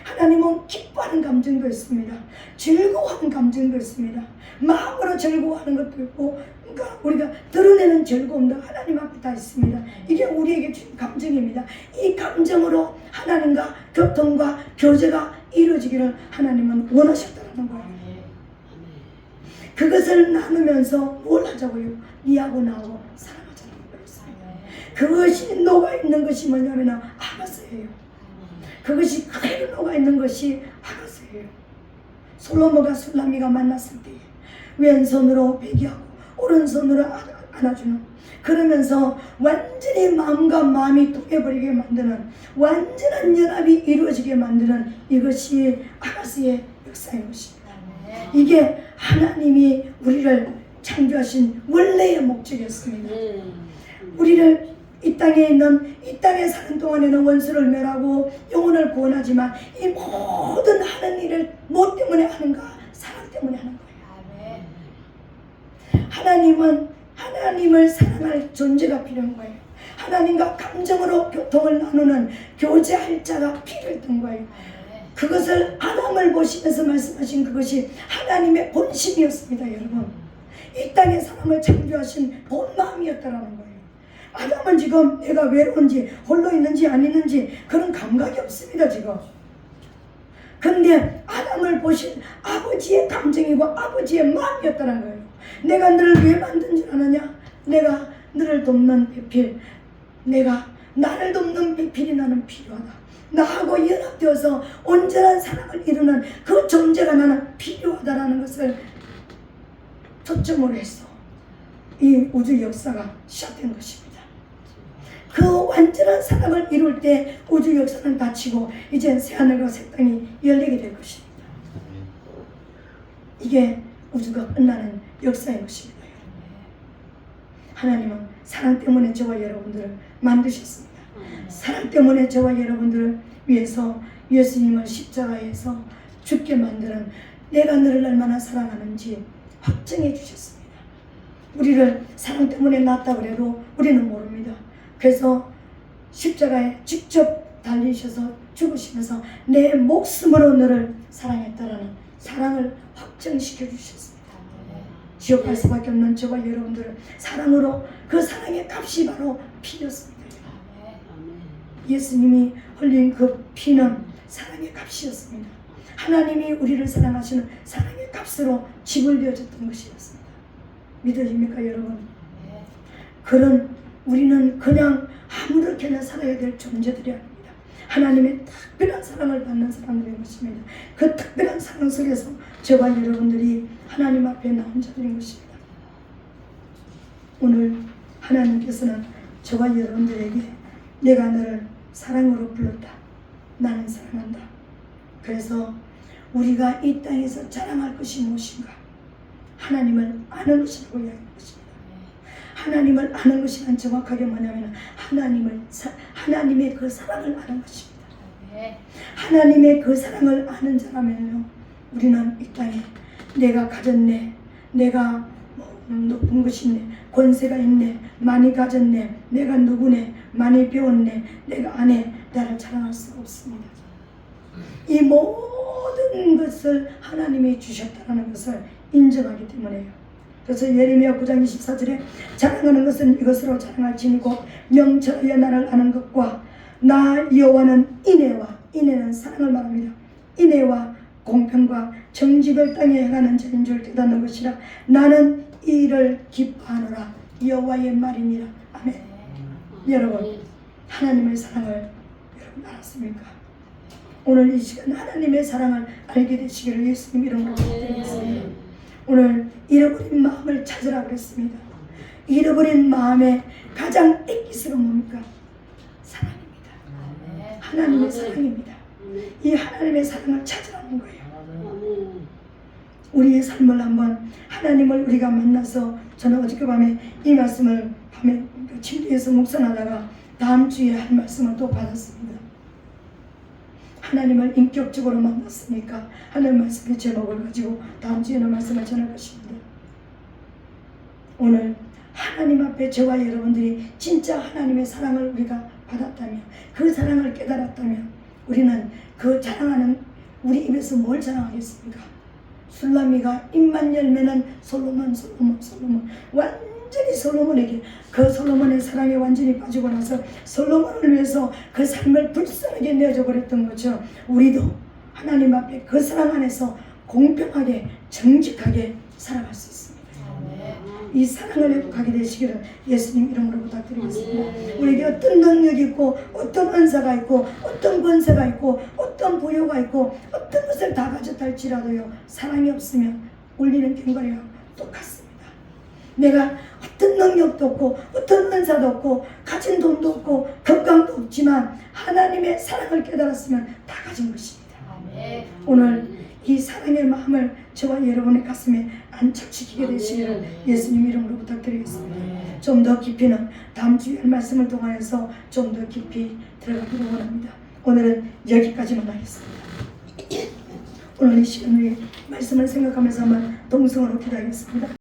하나님은 기뻐하는 감정도 있습니다. 즐거워하는 감정도 있습니다. 마음으로 즐거워하는 것도 있고, 그러니까 우리가 드러내는 즐거움도 하나님 앞에 다 있습니다. 이게 우리에게 주신 감정입니다. 이 감정으로 하나님과 교통과 교제가 이루어지기를 하나님은 원하셨다는 거예요. 그것을 나누면서 뭘 하자고요? 니하고 나하고 사랑하자는 거였습니다. 그것이 녹아있는 것이 뭐냐면 아가스예요. 그것이 그대로 녹아있는 것이 아가스예요. 솔로몬과 술라미가 만났을 때에 왼손으로 배기하고 오른손으로 안아주는, 그러면서 완전히 마음과 마음이 통해버리게 만드는, 완전한 연합이 이루어지게 만드는 이것이 아가스의 역사인 것입니다. 이게 하나님이 우리를 창조하신 원래의 목적이었습니다. 우리를 이 땅에 사는 동안에는 원수를 멸하고 영혼을 구원하지만 이 모든 하는 일을 뭐 때문에 하는가? 사랑 때문에 하는 거예요. 하나님은 하나님을 사랑할 존재가 필요한 거예요. 하나님과 감정으로 교통을 나누는 교제할 자가 필요했던 거예요. 그것을 아담을 보시면서 말씀하신 그것이 하나님의 본심이었습니다. 여러분, 이 땅에 사람을 창조하신 본 마음이었다는 거예요. 아담은 지금 내가 외로운지 홀로 있는지 안 있는지 그런 감각이 없습니다. 지금. 근데 아담을 보신 아버지의 감정이고 아버지의 마음이었다는 거예요. 내가 너를 왜 만든 줄 아느냐? 내가 너를 돕는 배필, 내가 나를 돕는 배필이 나는 필요하다. 나하고 연합되어서 온전한 사랑을 이루는 그 존재가 나는 필요하다라는 것을 초점으로 해서 이 우주 역사가 시작된 것입니다. 그 완전한 사랑을 이룰 때 우주 역사는 닫히고 이제 새하늘과 새 땅이 열리게 될 것입니다. 이게 우주가 끝나는 역사인 것입니다. 하나님은 사랑 때문에 저와 여러분들을 만드셨습니다. 사랑 때문에 저와 여러분들을 위해서 예수님을 십자가에서 죽게 만드는, 내가 너를 얼마나 사랑하는지 확증해 주셨습니다. 우리를 사랑 때문에 낳았다고 해도 우리는 모릅니다. 그래서 십자가에 직접 달리셔서 죽으시면서 내 목숨으로 너를 사랑했다라는 사랑을 확증시켜 주셨습니다. 지옥 갈 수밖에 없는 저와 여러분들을 사랑으로, 그 사랑의 값이 바로 피였습니다. 예수님이 흘린 그 피는 사랑의 값이었습니다. 하나님이 우리를 사랑하시는 사랑의 값으로 지불되어졌던 것이었습니다. 믿어집니까 여러분? 그런 우리는 그냥 아무렇게나 살아야 될 존재들이 아닙니다. 하나님의 특별한 사랑을 받는 사람들인 것입니다. 그 특별한 사랑 속에서 저와 여러분들이 하나님 앞에 나온 자들인 것입니다. 오늘 하나님께서는 저와 여러분들에게 내가 너를 사랑으로 불렀다. 나는 사랑한다. 그래서 우리가 이 땅에서 자랑할 것이 무엇인가? 하나님을 아는 것이라고 이야기한 것입니다. 하나님을 아는 것이란 정확하게 뭐냐면 하나님의 그 사랑을 아는 것입니다. 하나님의 그 사랑을 아는 자라면요, 우리는 이 땅에 내가 가졌네, 내가 높은 것이 있네, 권세가 있네, 많이 가졌네, 내가 누구네, 많이 배웠네, 내가 아네, 나를 자랑할 수가 없습니다. 이 모든 것을 하나님이 주셨다는 것을 인정하기 때문에요. 그래서 예레미야 9장 24절에 자랑하는 것은 이것으로 자랑할지니고 명철하여 나를 아는 것과 나 여호와는 인애는 사랑을 말합니다. 인애와 공평과 정직을 땅에 행하는 자인 줄 깨닫는 것이라. 나는 이 일을 기뻐하노라. 여호와의 말이니라. 아멘. 여러분, 하나님의 사랑을 여러분 알았습니까? 오늘 이 시간 하나님의 사랑을 알게 되시기를 예수님 이름으로 부탁드리겠습니다. 오늘 잃어버린 마음을 찾으라 그랬습니다. 잃어버린 마음에 가장 애기스러운 뭡니까? 사랑입니다. 하나님의 사랑입니다. 이 하나님의 사랑을 찾으라는 거예요. 우리의 삶을 한번 하나님을 우리가 만나서, 저는 어저께 밤에 이 말씀을 밤에 침대에서 묵상하다가 다음 주에 한 말씀을 또 받았습니다. 하나님을 인격적으로 만났으니까 하는 말씀의 제목을 가지고 다음 주에는 말씀을 전할 것입니다. 오늘 하나님 앞에 저와 여러분들이 진짜 하나님의 사랑을 우리가 받았다면, 그 사랑을 깨달았다면, 우리는 그 자랑하는 우리 입에서 뭘 자랑하겠습니까? 술라미가 입만 열면은 솔로몬 완전히 솔로몬에게, 그 솔로몬의 사랑에 완전히 빠지고 나서 솔로몬을 위해서 그 삶을 불쌍하게 내어줘 버렸던 것처럼 우리도 하나님 앞에 그 사랑 안에서 공평하게 정직하게 살아갈 수 있습니다. 이 사랑을 회복하게 되시기를 예수님 이름으로 부탁드리겠습니다. 우리에게 어떤 능력이 있고 어떤 은사가 있고 어떤 권세가 있고 어떤 부여가 있고 어떤 것을 다 가졌다 할지라도요, 사랑이 없으면 울리는 꽹과리와 똑같습니다. 내가 어떤 능력도 없고 어떤 은사도 없고 가진 돈도 없고 건강도 없지만 하나님의 사랑을 깨달았으면 다 가진 것입니다. 오늘 이 사랑의 마음을 저와 여러분의 가슴에 안착시키게 되시기를 예수님 이름으로 부탁드리겠습니다. 좀 더 깊이는 다음 주에 말씀을 통하여서 좀 더 깊이 들어가기를 원합니다. 오늘은 여기까지만 하겠습니다. 오늘 이 시간에 말씀을 생각하면서 한번 동성으로 기도하겠습니다.